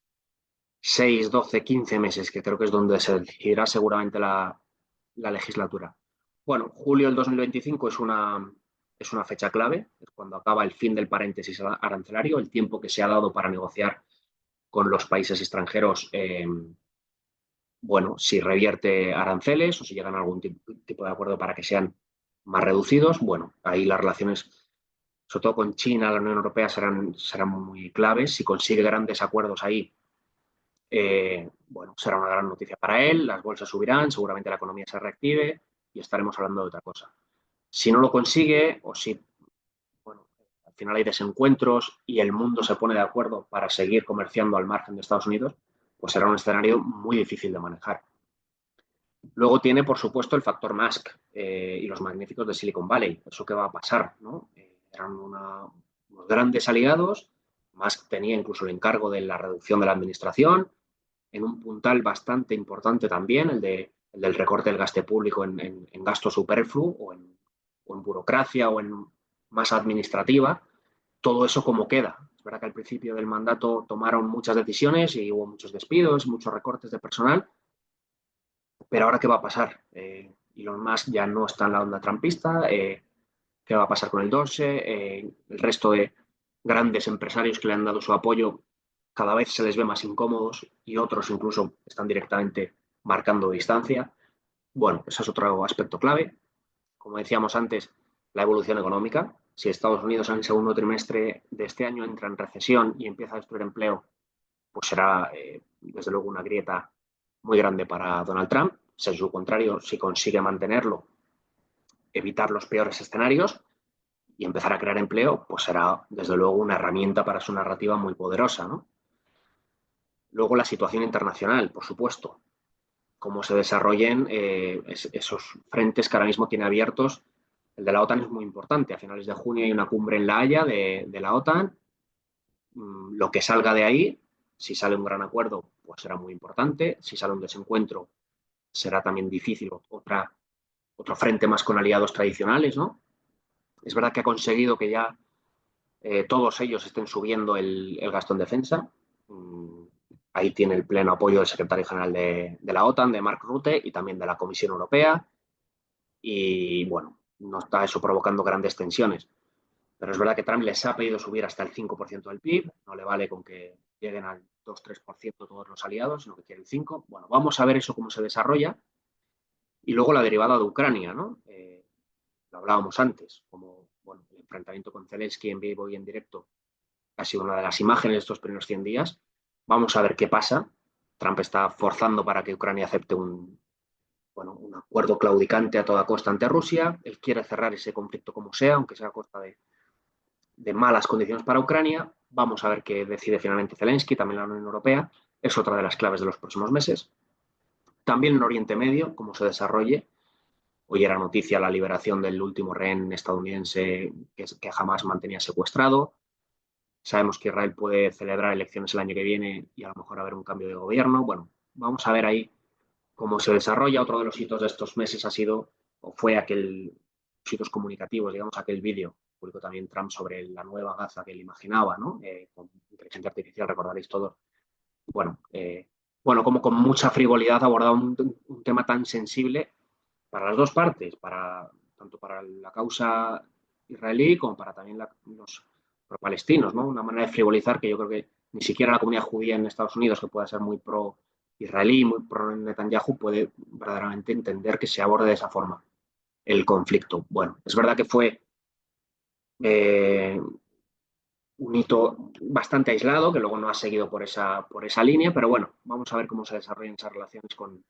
6, 12, 15 meses, que creo que es donde se decidirá seguramente la legislatura? Bueno, julio del 2025 es una fecha clave, es cuando acaba el fin del paréntesis arancelario, el tiempo que se ha dado para negociar con los países extranjeros, bueno, si revierte aranceles o si llegan a algún tipo de acuerdo para que sean más reducidos. Bueno, ahí las relaciones, sobre todo con China, la Unión Europea, serán muy claves. Si consigue grandes acuerdos ahí, bueno, será una gran noticia para él, las bolsas subirán, seguramente la economía se reactive y estaremos hablando de otra cosa. Si no lo consigue o si, bueno, al final hay desencuentros y el mundo se pone de acuerdo para seguir comerciando al margen de Estados Unidos, pues será un escenario muy difícil de manejar. Luego tiene, por supuesto, el factor Musk y los magníficos de Silicon Valley. ¿Eso qué va a pasar? ¿No? Eran unos grandes aliados. Musk tenía incluso el encargo de la reducción de la administración, en un puntal bastante importante también, el del recorte del gasto público en gasto superfluo o en burocracia o en masa administrativa. Todo eso como queda. Es verdad que al principio del mandato tomaron muchas decisiones y hubo muchos despidos, muchos recortes de personal, pero ahora, ¿qué va a pasar? Elon Musk ya no está en la onda trumpista. ¿Qué va a pasar con el Doge? El resto de grandes empresarios que le han dado su apoyo cada vez se les ve más incómodos y otros incluso están directamente marcando distancia. Bueno, ese es otro aspecto clave. Como decíamos antes, la evolución económica. Si Estados Unidos en el segundo trimestre de este año entra en recesión y empieza a destruir empleo, pues será desde luego una grieta muy grande para Donald Trump. Si es su contrario, si consigue mantenerlo, evitar los peores escenarios y empezar a crear empleo, pues será desde luego una herramienta para su narrativa muy poderosa, ¿no? Luego la situación internacional, por supuesto, cómo se desarrollen esos frentes que ahora mismo tiene abiertos. El de la OTAN es muy importante. A finales de junio hay una cumbre en La Haya de la OTAN. Lo que salga de ahí, si sale un gran acuerdo, pues será muy importante. Si sale un desencuentro, será también difícil otro frente más con aliados tradicionales, ¿no? Es verdad que ha conseguido que ya todos ellos estén subiendo el gasto en defensa. Ahí tiene el pleno apoyo del secretario general de la OTAN, de Mark Rutte, y también de la Comisión Europea. Y bueno, no está eso provocando grandes tensiones. Pero es verdad que Trump les ha pedido subir hasta el 5% del PIB. No le vale con que lleguen al 2-3% todos los aliados, sino que quiere el 5%. Bueno, vamos a ver eso cómo se desarrolla. Y luego la derivada de Ucrania, ¿no? Lo hablábamos antes, como bueno, el enfrentamiento con Zelensky en vivo y en directo ha sido una de las imágenes de estos primeros 100 días. Vamos a ver qué pasa. Trump está forzando para que Ucrania acepte un acuerdo claudicante a toda costa ante Rusia. Él quiere cerrar ese conflicto como sea, aunque sea a costa de malas condiciones para Ucrania. Vamos a ver qué decide finalmente Zelensky, también la Unión Europea. Es otra de las claves de los próximos meses. También en Oriente Medio, cómo se desarrolle. Hoy era noticia la liberación del último rehén estadounidense que jamás mantenía secuestrado. Sabemos que Israel puede celebrar elecciones el año que viene y a lo mejor haber un cambio de gobierno. Bueno, vamos a ver ahí cómo se desarrolla. Otro de los hitos de estos meses ha sido, o fue los hitos comunicativos, digamos, aquel vídeo, publicó también Trump sobre la nueva Gaza que él imaginaba, ¿no? Con inteligencia artificial, recordaréis todos. Bueno, como con mucha frivolidad ha abordado un tema tan sensible para las dos partes, tanto para la causa israelí como para también los pro-palestinos, ¿no? Una manera de frivolizar que yo creo que ni siquiera la comunidad judía en Estados Unidos, que pueda ser muy pro-israelí, muy pro-Netanyahu, puede verdaderamente entender que se aborde de esa forma. el conflicto. Bueno, es verdad que fue eh, un hito bastante aislado, que luego no ha seguido por esa línea, pero bueno, vamos a ver cómo se desarrollan esas relaciones con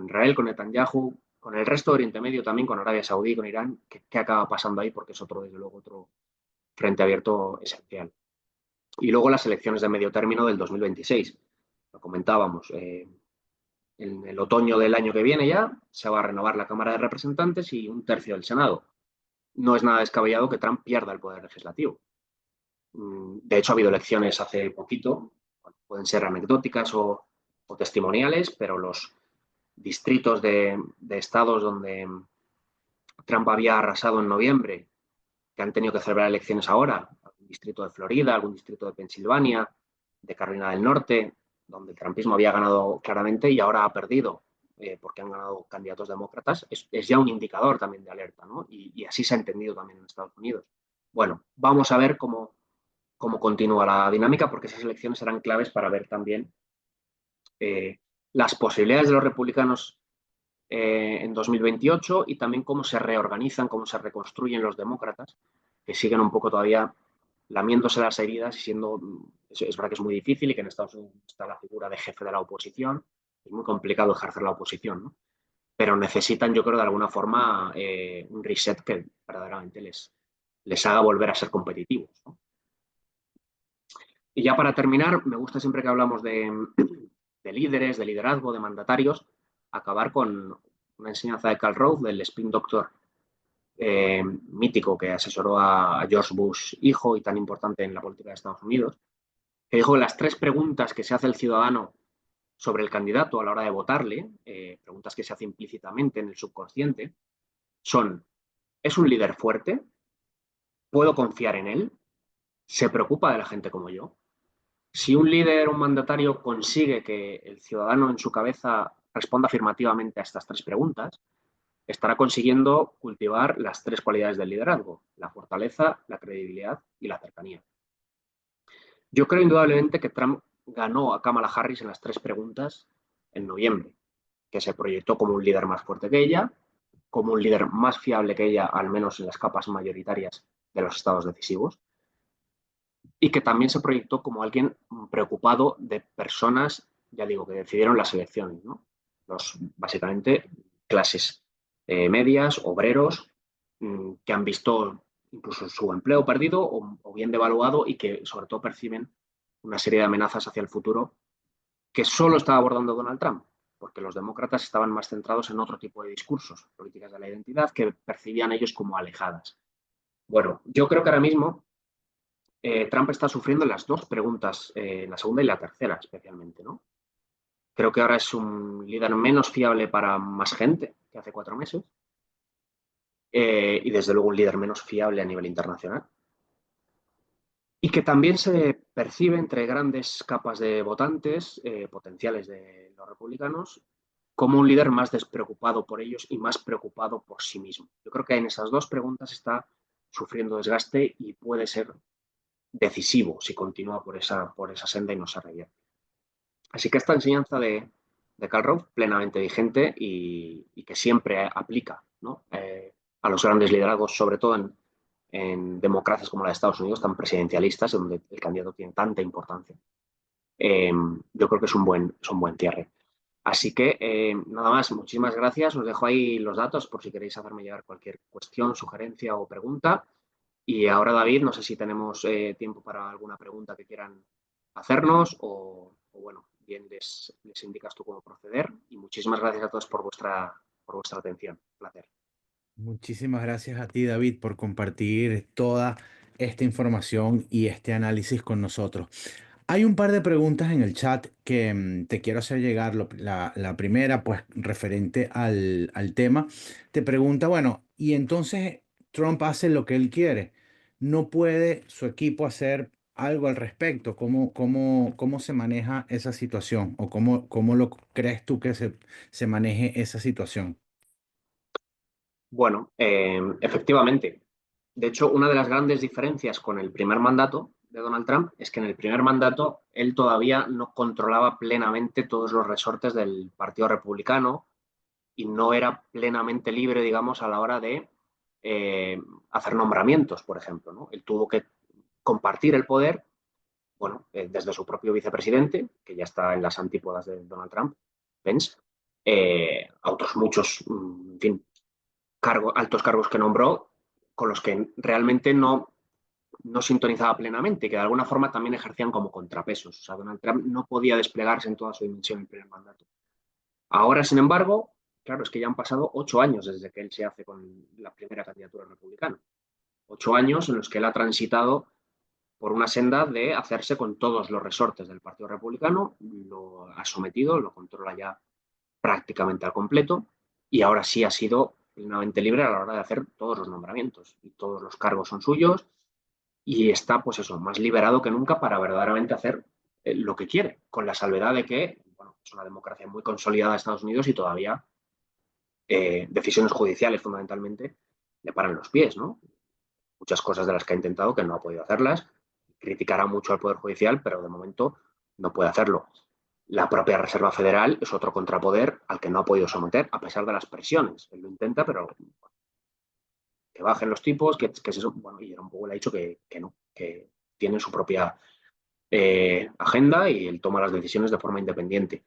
Israel, con Netanyahu, con el resto de Oriente Medio, también con Arabia Saudí, con Irán, qué acaba pasando ahí, porque es otro, desde luego, otro frente abierto esencial. Y luego las elecciones de medio término del 2026. Lo comentábamos, en el otoño del año que viene ya se va a renovar la Cámara de Representantes y un tercio del Senado. No es nada descabellado que Trump pierda el poder legislativo. De hecho, ha habido elecciones hace poquito, pueden ser anecdóticas o testimoniales, pero los distritos de estados donde Trump había arrasado en noviembre, que han tenido que celebrar elecciones ahora, algún distrito de Florida, algún distrito de Pensilvania, de Carolina del Norte, donde el trumpismo había ganado claramente y ahora ha perdido, porque han ganado candidatos demócratas, es ya un indicador también de alerta, ¿no? Y así se ha entendido también en Estados Unidos. Bueno, vamos a ver cómo continúa la dinámica, porque esas elecciones serán claves para ver también eh, las posibilidades de los republicanos en 2028 y también cómo se reorganizan, cómo se reconstruyen los demócratas, que siguen un poco todavía lamiéndose las heridas y siendo, es verdad que es muy difícil y que en Estados Unidos está la figura de jefe de la oposición, es muy complicado ejercer la oposición, ¿no? Pero necesitan, yo creo, de alguna forma un reset que verdaderamente les haga volver a ser competitivos, ¿no? Y ya para terminar, me gusta siempre que hablamos de líderes, de liderazgo, de mandatarios, acabar con una enseñanza de Karl Rove, del spin doctor mítico que asesoró a George Bush hijo y tan importante en la política de Estados Unidos, que dijo que las tres preguntas que se hace el ciudadano sobre el candidato a la hora de votarle, preguntas que se hace implícitamente en el subconsciente, son: ¿es un líder fuerte? ¿Puedo confiar en él? ¿Se preocupa de la gente como yo? Si un líder, un mandatario consigue que el ciudadano en su cabeza responda afirmativamente a estas tres preguntas, estará consiguiendo cultivar las tres cualidades del liderazgo: la fortaleza, la credibilidad y la cercanía. Yo creo indudablemente que Trump ganó a Kamala Harris en las tres preguntas en noviembre, que se proyectó como un líder más fuerte que ella, como un líder más fiable que ella, al menos en las capas mayoritarias de los estados decisivos, y que también se proyectó como alguien preocupado de personas, ya digo, que decidieron las elecciones, ¿no? Los, básicamente, clases medias, obreros, que han visto incluso su empleo perdido o bien devaluado y que sobre todo perciben una serie de amenazas hacia el futuro que solo estaba abordando Donald Trump, porque los demócratas estaban más centrados en otro tipo de discursos, políticas de la identidad, que percibían ellos como alejadas. Bueno, yo creo que ahora mismo Trump está sufriendo las dos preguntas, la segunda y la tercera especialmente, ¿no? Creo que ahora es un líder menos fiable para más gente que hace 4 meses y desde luego un líder menos fiable a nivel internacional. Y que también se percibe entre grandes capas de votantes potenciales de los republicanos como un líder más despreocupado por ellos y más preocupado por sí mismo. Yo creo que en esas dos preguntas está sufriendo desgaste y puede ser decisivo si continúa por esa senda y no se revierte. Así que esta enseñanza de Karl Rove, plenamente vigente y que siempre aplica, ¿no? A los grandes liderazgos, sobre todo en democracias como la de Estados Unidos, tan presidencialistas, donde el candidato tiene tanta importancia. Yo creo que es un buen cierre. Así que nada más, muchísimas gracias. Os dejo ahí los datos por si queréis hacerme llegar cualquier cuestión, sugerencia o pregunta. Y ahora, David, no sé si tenemos tiempo para alguna pregunta que quieran hacernos o bueno, bien les indicas tú cómo proceder. Y muchísimas gracias a todos por vuestra atención. Un placer. Muchísimas gracias a ti, David, por compartir toda esta información y este análisis con nosotros. Hay un par de preguntas en el chat que te quiero hacer llegar. La primera, pues referente al tema, te pregunta, bueno, y entonces Trump hace lo que él quiere. ¿No puede su equipo hacer algo al respecto? ¿Cómo se maneja esa situación? ¿O cómo lo crees tú que se maneje esa situación? Bueno, efectivamente. De hecho, una de las grandes diferencias con el primer mandato de Donald Trump es que en el primer mandato él todavía no controlaba plenamente todos los resortes del Partido Republicano y no era plenamente libre, digamos, a la hora de hacer nombramientos, por ejemplo, ¿no? Él tuvo que compartir el poder, bueno, desde su propio vicepresidente, que ya está en las antípodas de Donald Trump, Pence, a otros muchos, en fin, altos cargos que nombró, con los que realmente no sintonizaba plenamente, que de alguna forma también ejercían como contrapesos. O sea, Donald Trump no podía desplegarse en toda su dimensión en el primer mandato. Ahora, sin embargo, claro, es que ya han pasado 8 años desde que él se hace con la primera candidatura republicana. 8 años en los que él ha transitado por una senda de hacerse con todos los resortes del Partido Republicano, lo ha sometido, lo controla ya prácticamente al completo y ahora sí ha sido plenamente libre a la hora de hacer todos los nombramientos y todos los cargos son suyos y está, pues eso, más liberado que nunca para verdaderamente hacer lo que quiere, con la salvedad de que, bueno, es una democracia muy consolidada de Estados Unidos y todavía decisiones judiciales fundamentalmente le paran los pies, ¿no? Muchas cosas de las que ha intentado que no ha podido hacerlas, criticará mucho al Poder Judicial, pero de momento no puede hacerlo. La propia Reserva Federal es otro contrapoder al que no ha podido someter, a pesar de las presiones. Él lo intenta, pero que bajen los tipos, que es eso. Bueno, y Jerome Powell ha dicho que no, que tiene su propia agenda y él toma las decisiones de forma independiente.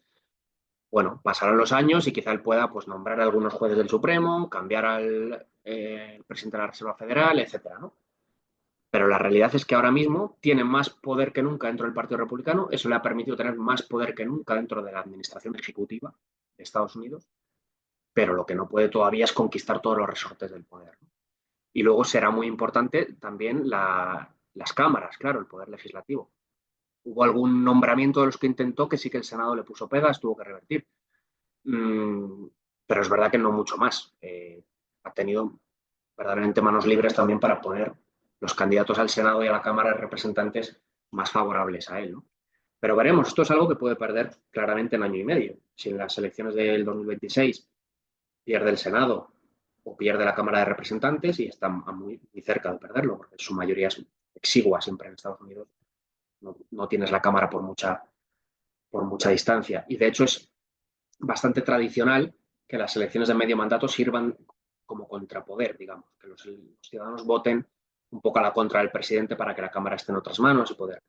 Bueno, pasarán los años y quizá él pueda pues, nombrar a algunos jueces del Supremo, cambiar al presidente de la Reserva Federal, etcétera, ¿no? Pero la realidad es que ahora mismo tiene más poder que nunca dentro del Partido Republicano. Eso le ha permitido tener más poder que nunca dentro de la administración ejecutiva de Estados Unidos. Pero lo que no puede todavía es conquistar todos los resortes del poder, ¿no? Y luego será muy importante también las cámaras, claro, el poder legislativo. Hubo algún nombramiento de los que intentó que sí que el Senado le puso pegas, tuvo que revertir. Mm, pero es verdad que no mucho más. Ha tenido verdaderamente manos libres también para poner los candidatos al Senado y a la Cámara de Representantes más favorables a él, ¿no? Pero veremos, esto es algo que puede perder claramente en año y medio. Si en las elecciones del 2026 pierde el Senado o pierde la Cámara de Representantes y está muy, muy cerca de perderlo, porque su mayoría es exigua siempre en Estados Unidos, no tienes la Cámara por mucha distancia. Y de hecho es bastante tradicional que las elecciones de medio mandato sirvan como contrapoder, digamos, que los ciudadanos voten un poco a la contra del presidente para que la Cámara esté en otras manos y poder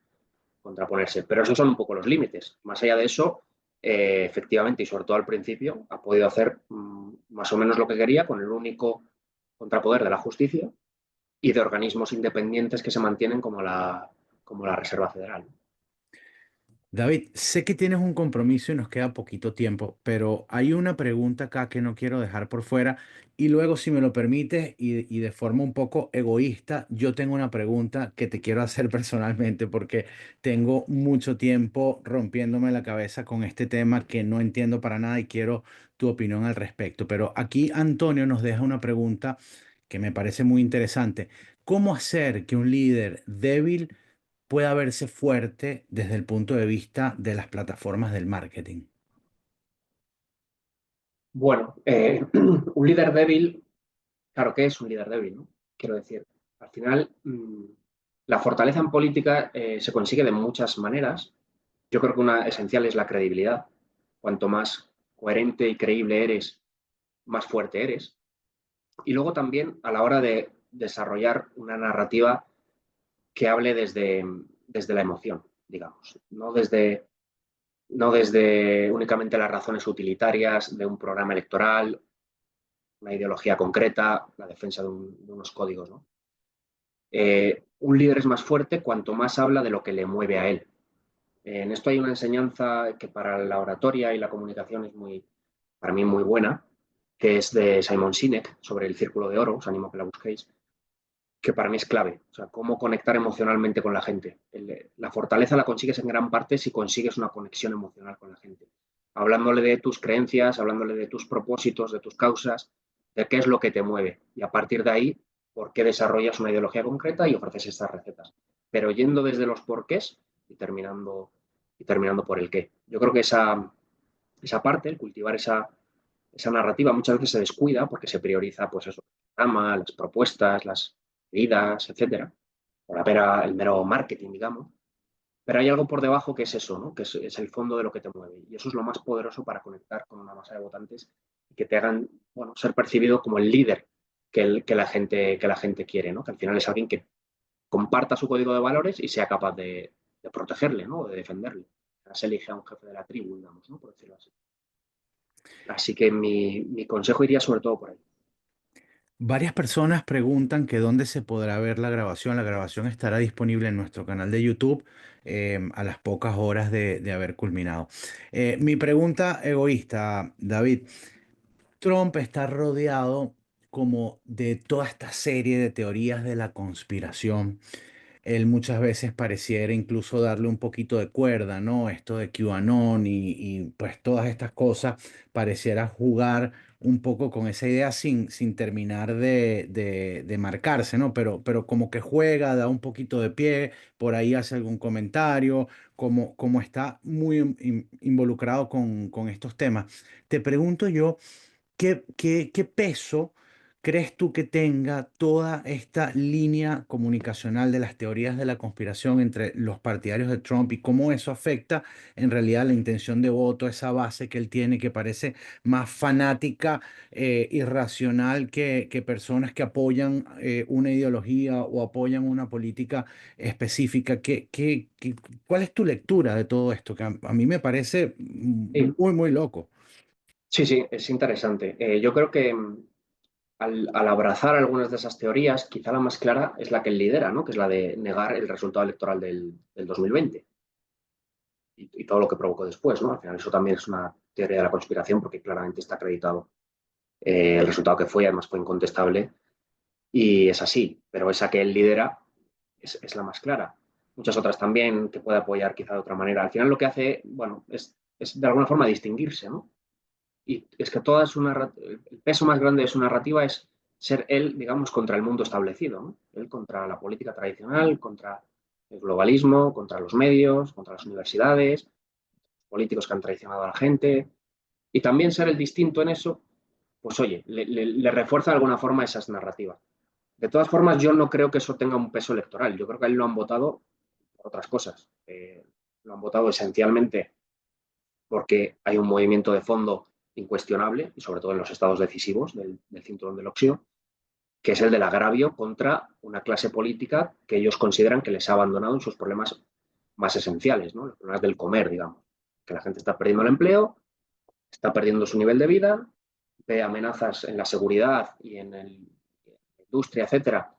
contraponerse. Pero esos son un poco los límites. Más allá de eso, efectivamente, y sobre todo al principio, ha podido hacer más o menos lo que quería con el único contrapoder de la justicia y de organismos independientes que se mantienen como la Reserva Federal. David, sé que tienes un compromiso y nos queda poquito tiempo, pero hay una pregunta acá que no quiero dejar por fuera y luego, si me lo permites y de forma un poco egoísta, yo tengo una pregunta que te quiero hacer personalmente porque tengo mucho tiempo rompiéndome la cabeza con este tema que no entiendo para nada y quiero tu opinión al respecto. Pero aquí Antonio nos deja una pregunta que me parece muy interesante. ¿Cómo hacer que un líder débil pueda verse fuerte desde el punto de vista de las plataformas del marketing? Bueno, un líder débil, claro, ¿qué es un líder débil, no? Quiero decir, al final, la fortaleza en política se consigue de muchas maneras. Yo creo que una esencial es la credibilidad. Cuanto más coherente y creíble eres, más fuerte eres. Y luego también a la hora de desarrollar una narrativa que hable desde la emoción, digamos, no desde únicamente las razones utilitarias de un programa electoral, una ideología concreta, la defensa de unos códigos, ¿no? Un líder es más fuerte cuanto más habla de lo que le mueve a él. En esto hay una enseñanza que para la oratoria y la comunicación es para mí muy buena, que es de Simon Sinek sobre el círculo de oro, os animo a que la busquéis, que para mí es clave. O sea, cómo conectar emocionalmente con la gente. La fortaleza la consigues en gran parte si consigues una conexión emocional con la gente. Hablándole de tus creencias, hablándole de tus propósitos, de tus causas, de qué es lo que te mueve. Y a partir de ahí, por qué desarrollas una ideología concreta y ofreces estas recetas. Pero yendo desde los porqués y terminando por el qué. Yo creo que esa parte, el cultivar esa narrativa, muchas veces se descuida porque se prioriza, pues eso, el programa, las propuestas, las medidas, etcétera, por el mero marketing, digamos. Pero hay algo por debajo que es eso, ¿no? Que es el fondo de lo que te mueve. Y eso es lo más poderoso para conectar con una masa de votantes y que te hagan, bueno, ser percibido como el líder que la gente quiere, ¿no? Que al final es alguien que comparta su código de valores y sea capaz de protegerle, ¿no? De defenderle. Se elige a un jefe de la tribu, digamos, ¿no? Por decirlo así. Así que mi consejo iría sobre todo por ahí. Varias personas preguntan que dónde se podrá ver la grabación. La grabación estará disponible en nuestro canal de YouTube a las pocas horas de haber culminado. Mi pregunta egoísta, David. Trump está rodeado como de toda esta serie de teorías de la conspiración. Él muchas veces pareciera incluso darle un poquito de cuerda, ¿no? Esto de QAnon pues todas estas cosas pareciera jugar un poco con esa idea sin terminar de marcarse, ¿no? Pero como que juega, da un poquito de pie, por ahí hace algún comentario, como está muy involucrado con estos temas. Te pregunto yo. ¿Qué peso crees tú que tenga toda esta línea comunicacional de las teorías de la conspiración entre los partidarios de Trump y cómo eso afecta en realidad la intención de voto, esa base que él tiene que parece más fanática, irracional que personas que apoyan una ideología o apoyan una política específica? ¿Cuál es tu lectura de todo esto? Que a mí me parece Sí, muy, muy loco. sí, sí, es interesante. Yo creo que al abrazar algunas de esas teorías, quizá la más clara es la que él lidera, ¿no? Que es la de negar el resultado electoral del 2020 y todo lo que provocó después, ¿no? Al final eso también es una teoría de la conspiración porque claramente está acreditado el resultado que fue, además fue incontestable y es así, pero esa que él lidera es la más clara. Muchas otras también que puede apoyar quizá de otra manera. Al final lo que hace, bueno, es de alguna forma distinguirse, ¿no? Y es que el peso más grande de su narrativa es ser él, digamos, contra el mundo establecido, ¿no? Él contra la política tradicional, contra el globalismo, contra los medios, contra las universidades, políticos que han traicionado a la gente. Y también ser el distinto en eso, pues oye, le refuerza de alguna forma esas narrativas. De todas formas, yo no creo que eso tenga un peso electoral. Yo creo que a él lo han votado por otras cosas. Lo han votado esencialmente porque hay un movimiento de fondo incuestionable, y sobre todo en los estados decisivos del cinturón del óxido, que es el del agravio contra una clase política que ellos consideran que les ha abandonado en sus problemas más esenciales, ¿no? Los problemas del comer, digamos. Que la gente está perdiendo el empleo, está perdiendo su nivel de vida, ve amenazas en la seguridad y en la industria, etcétera,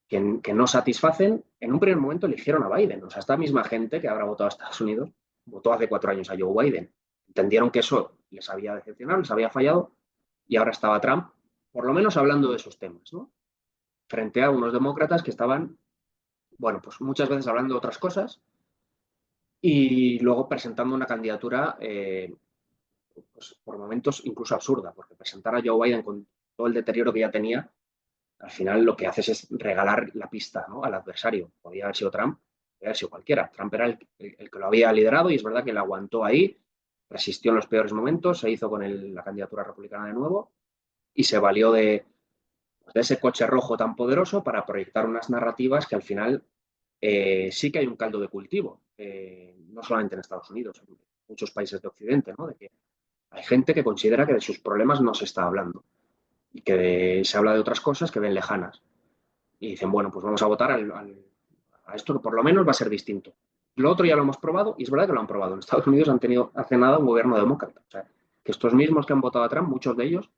que no satisfacen. En un primer momento eligieron a Biden. O sea, esta misma gente que habrá votado a Estados Unidos votó hace 4 años a Joe Biden. Entendieron que eso les había decepcionado, les había fallado y ahora estaba Trump, por lo menos hablando de esos temas, ¿no? Frente a unos demócratas que estaban, bueno, pues muchas veces hablando de otras cosas y luego presentando una candidatura, pues por momentos incluso absurda, porque presentar a Joe Biden con todo el deterioro que ya tenía, al final lo que haces es regalar la pista, ¿no? Al adversario. Podría haber sido Trump, podría haber sido cualquiera. Trump era el que lo había liderado y es verdad que lo aguantó ahí, resistió en los peores momentos, se hizo con la candidatura republicana de nuevo y se valió pues, de ese coche rojo tan poderoso para proyectar unas narrativas que al final sí que hay un caldo de cultivo, no solamente en Estados Unidos, en muchos países de Occidente, ¿no? De que hay gente que considera que de sus problemas no se está hablando y que se habla de otras cosas que ven lejanas. Y dicen, bueno, pues vamos a votar a esto que por lo menos va a ser distinto. Lo otro ya lo hemos probado y es verdad que lo han probado. En Estados Unidos han tenido hace nada un gobierno demócrata. O sea, que estos mismos que han votado a Trump, muchos de ellos,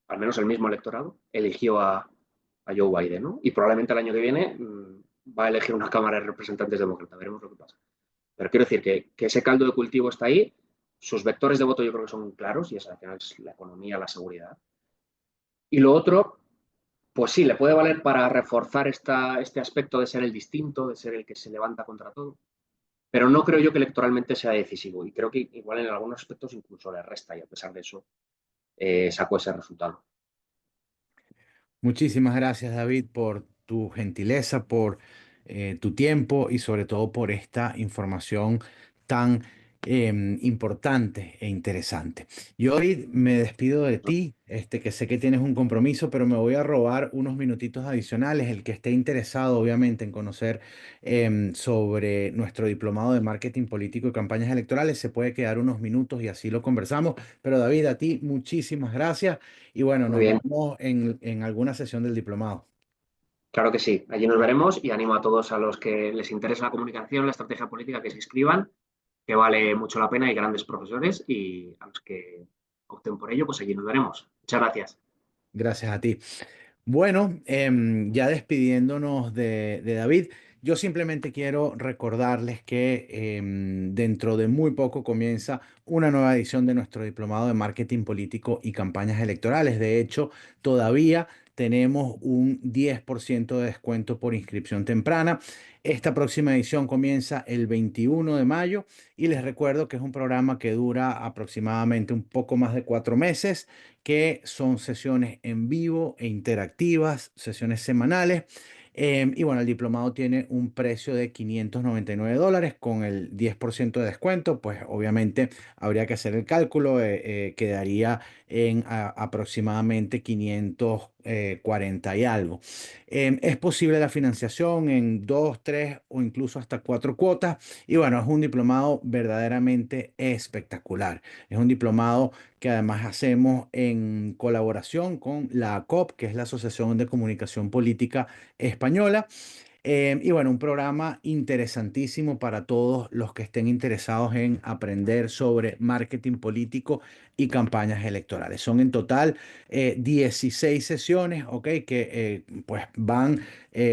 al menos el mismo electorado, eligió a Joe Biden, ¿no? Y probablemente el año que viene va a elegir una Cámara de Representantes demócrata. Veremos lo que pasa. Pero quiero decir que ese caldo de cultivo está ahí. Sus vectores de voto yo creo que son claros y es, al final es la economía, la seguridad. Y lo otro, pues sí, le puede valer para reforzar este aspecto de ser el distinto, de ser el que se levanta contra todo, pero no creo yo que electoralmente sea decisivo y creo que igual en algunos aspectos incluso le resta y a pesar de eso sacó ese resultado. Muchísimas gracias, David, por tu gentileza, por tu tiempo y sobre todo por esta información tan importante e interesante. Yo hoy me despido de ti, que sé que tienes un compromiso, pero me voy a robar unos minutitos adicionales. El que esté interesado, obviamente, en conocer sobre nuestro diplomado de marketing político y campañas electorales, se puede quedar unos minutos y así lo conversamos. Pero David, a ti muchísimas gracias y bueno, Muy nos bien, vemos en alguna sesión del diplomado. claro que sí. Allí nos veremos y animo a todos a los que les interesa la comunicación, la estrategia política, que se inscriban, que vale mucho la pena, hay grandes profesores y a los que opten por ello, pues allí nos veremos. Muchas gracias. Gracias a ti. Bueno, ya despidiéndonos de David, yo simplemente quiero recordarles que dentro de muy poco comienza una nueva edición de nuestro diplomado de marketing político y campañas electorales. De hecho, todavía tenemos un 10% de descuento por inscripción temprana. Esta próxima edición comienza el 21 de mayo y les recuerdo que es un programa que dura aproximadamente un poco más de 4 meses, que son sesiones en vivo e interactivas, sesiones semanales. Y bueno, el diplomado tiene un precio de $599 con el 10% de descuento, pues obviamente habría que hacer el cálculo, quedaría en aproximadamente 540 y algo. Es posible la financiación en dos, tres o incluso hasta cuatro cuotas. Y bueno, es un diplomado verdaderamente espectacular. Es un diplomado que además hacemos en colaboración con la ACOP, que es la Asociación de Comunicación Política Española. Y bueno, un programa interesantísimo para todos los que estén interesados en aprender sobre marketing político y campañas electorales. Son en total 16 sesiones, ¿ok? Que pues van,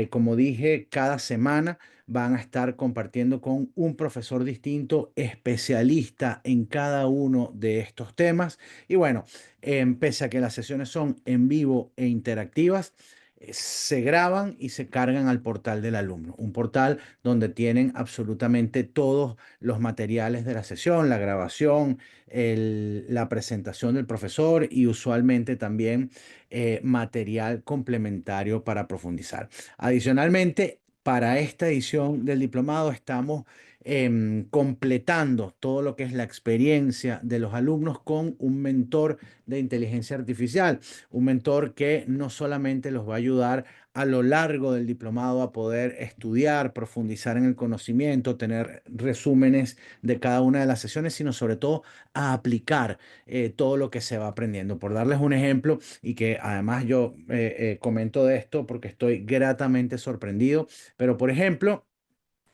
como dije, cada semana van a estar compartiendo con un profesor distinto, especialista en cada uno de estos temas. Y bueno, pese a que las sesiones son en vivo e interactivas, se graban y se cargan al portal del alumno, un portal donde tienen absolutamente todos los materiales de la sesión, la grabación, la presentación del profesor y usualmente también material complementario para profundizar. Adicionalmente, para esta edición del diplomado estamos completando todo lo que es la experiencia de los alumnos con un mentor de inteligencia artificial, un mentor que no solamente los va a ayudar a lo largo del diplomado a poder estudiar, profundizar en el conocimiento, tener resúmenes de cada una de las sesiones, sino sobre todo a aplicar todo lo que se va aprendiendo. Por darles un ejemplo, y que además yo comento de esto porque estoy gratamente sorprendido, pero por ejemplo,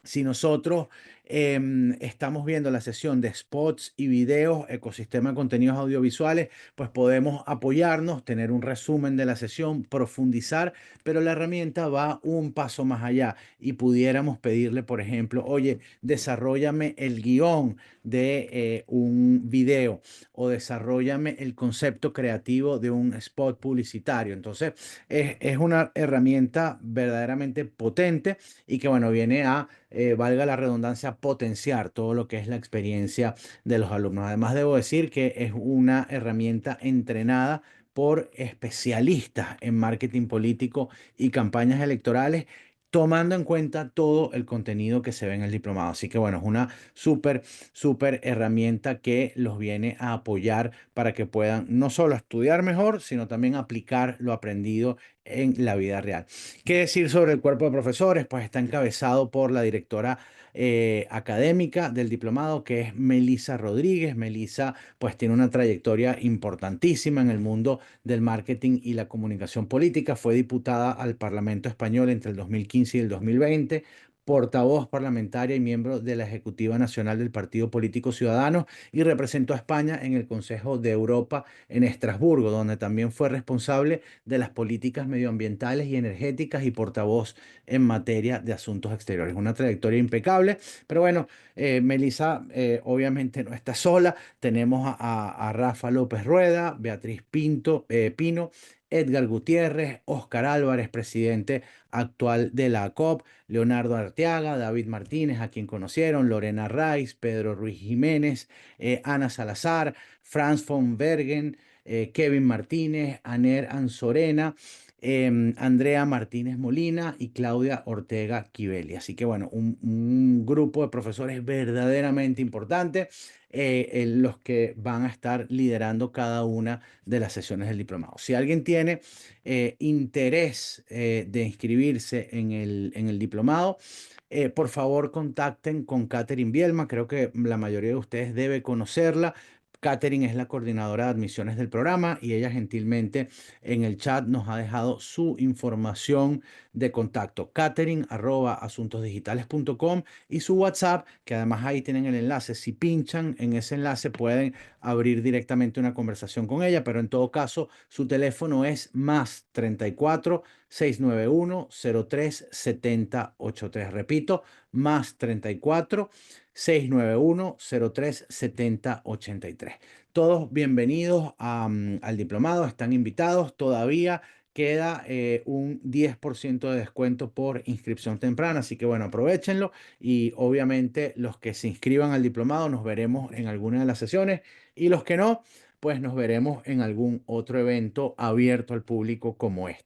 si nosotros estamos viendo la sesión de spots y videos, ecosistema de contenidos audiovisuales, pues podemos apoyarnos, tener un resumen de la sesión, profundizar, pero la herramienta va un paso más allá y pudiéramos pedirle, por ejemplo, oye, desarróllame el guión de un video o desarróllame el concepto creativo de un spot publicitario. Entonces, es una herramienta verdaderamente potente y que, bueno, viene a valga la redundancia, potenciar todo lo que es la experiencia de los alumnos. Además, debo decir que es una herramienta entrenada por especialistas en marketing político y campañas electorales, tomando en cuenta todo el contenido que se ve en el diplomado. Así que bueno, es una súper herramienta que los viene a apoyar para que puedan no solo estudiar mejor, sino también aplicar lo aprendido en la vida real. ¿Qué decir sobre el cuerpo de profesores? Pues está encabezado por la directora académica del diplomado, que es Melisa Rodríguez. Melisa, pues tiene una trayectoria importantísima en el mundo del marketing y la comunicación política. Fue diputada al Parlamento Español entre el 2015 y el 2020, portavoz parlamentaria y miembro de la Ejecutiva Nacional del Partido Político Ciudadanos y representó a España en el Consejo de Europa en Estrasburgo, donde también fue responsable de las políticas medioambientales y energéticas y portavoz en materia de asuntos exteriores. Una trayectoria impecable, pero bueno, Melissa obviamente no está sola. Tenemos a Rafa López Rueda, Beatriz Pino, Edgar Gutiérrez, Óscar Álvarez, presidente actual de la ACOP, Leonardo Arteaga, David Martínez, a quien conocieron, Lorena Raiz, Pedro Ruiz Jiménez, Ana Salazar, Franz von Bergen, Kevin Martínez, Aner Anzorena, Andrea Martínez Molina y Claudia Ortega Quibeli. Así que bueno, un grupo de profesores verdaderamente importante, en los que van a estar liderando cada una de las sesiones del diplomado. Si alguien tiene interés de inscribirse en el diplomado, por favor contacten con Catherine Bielma. Creo que la mayoría de ustedes debe conocerla. Catherine es la coordinadora de admisiones del programa y ella gentilmente en el chat nos ha dejado su información de contacto. Catherine@asuntosdigitales.com y su WhatsApp, que además ahí tienen el enlace. Si pinchan en ese enlace pueden abrir directamente una conversación con ella, pero en todo caso su teléfono es +34 691 03 70 83. Repito, +34 691 03 70 83. Todos bienvenidos al diplomado, están invitados. Todavía queda un 10% de descuento por inscripción temprana, así que bueno, aprovechenlo y obviamente los que se inscriban al diplomado nos veremos en alguna de las sesiones y los que no, pues nos veremos en algún otro evento abierto al público como este.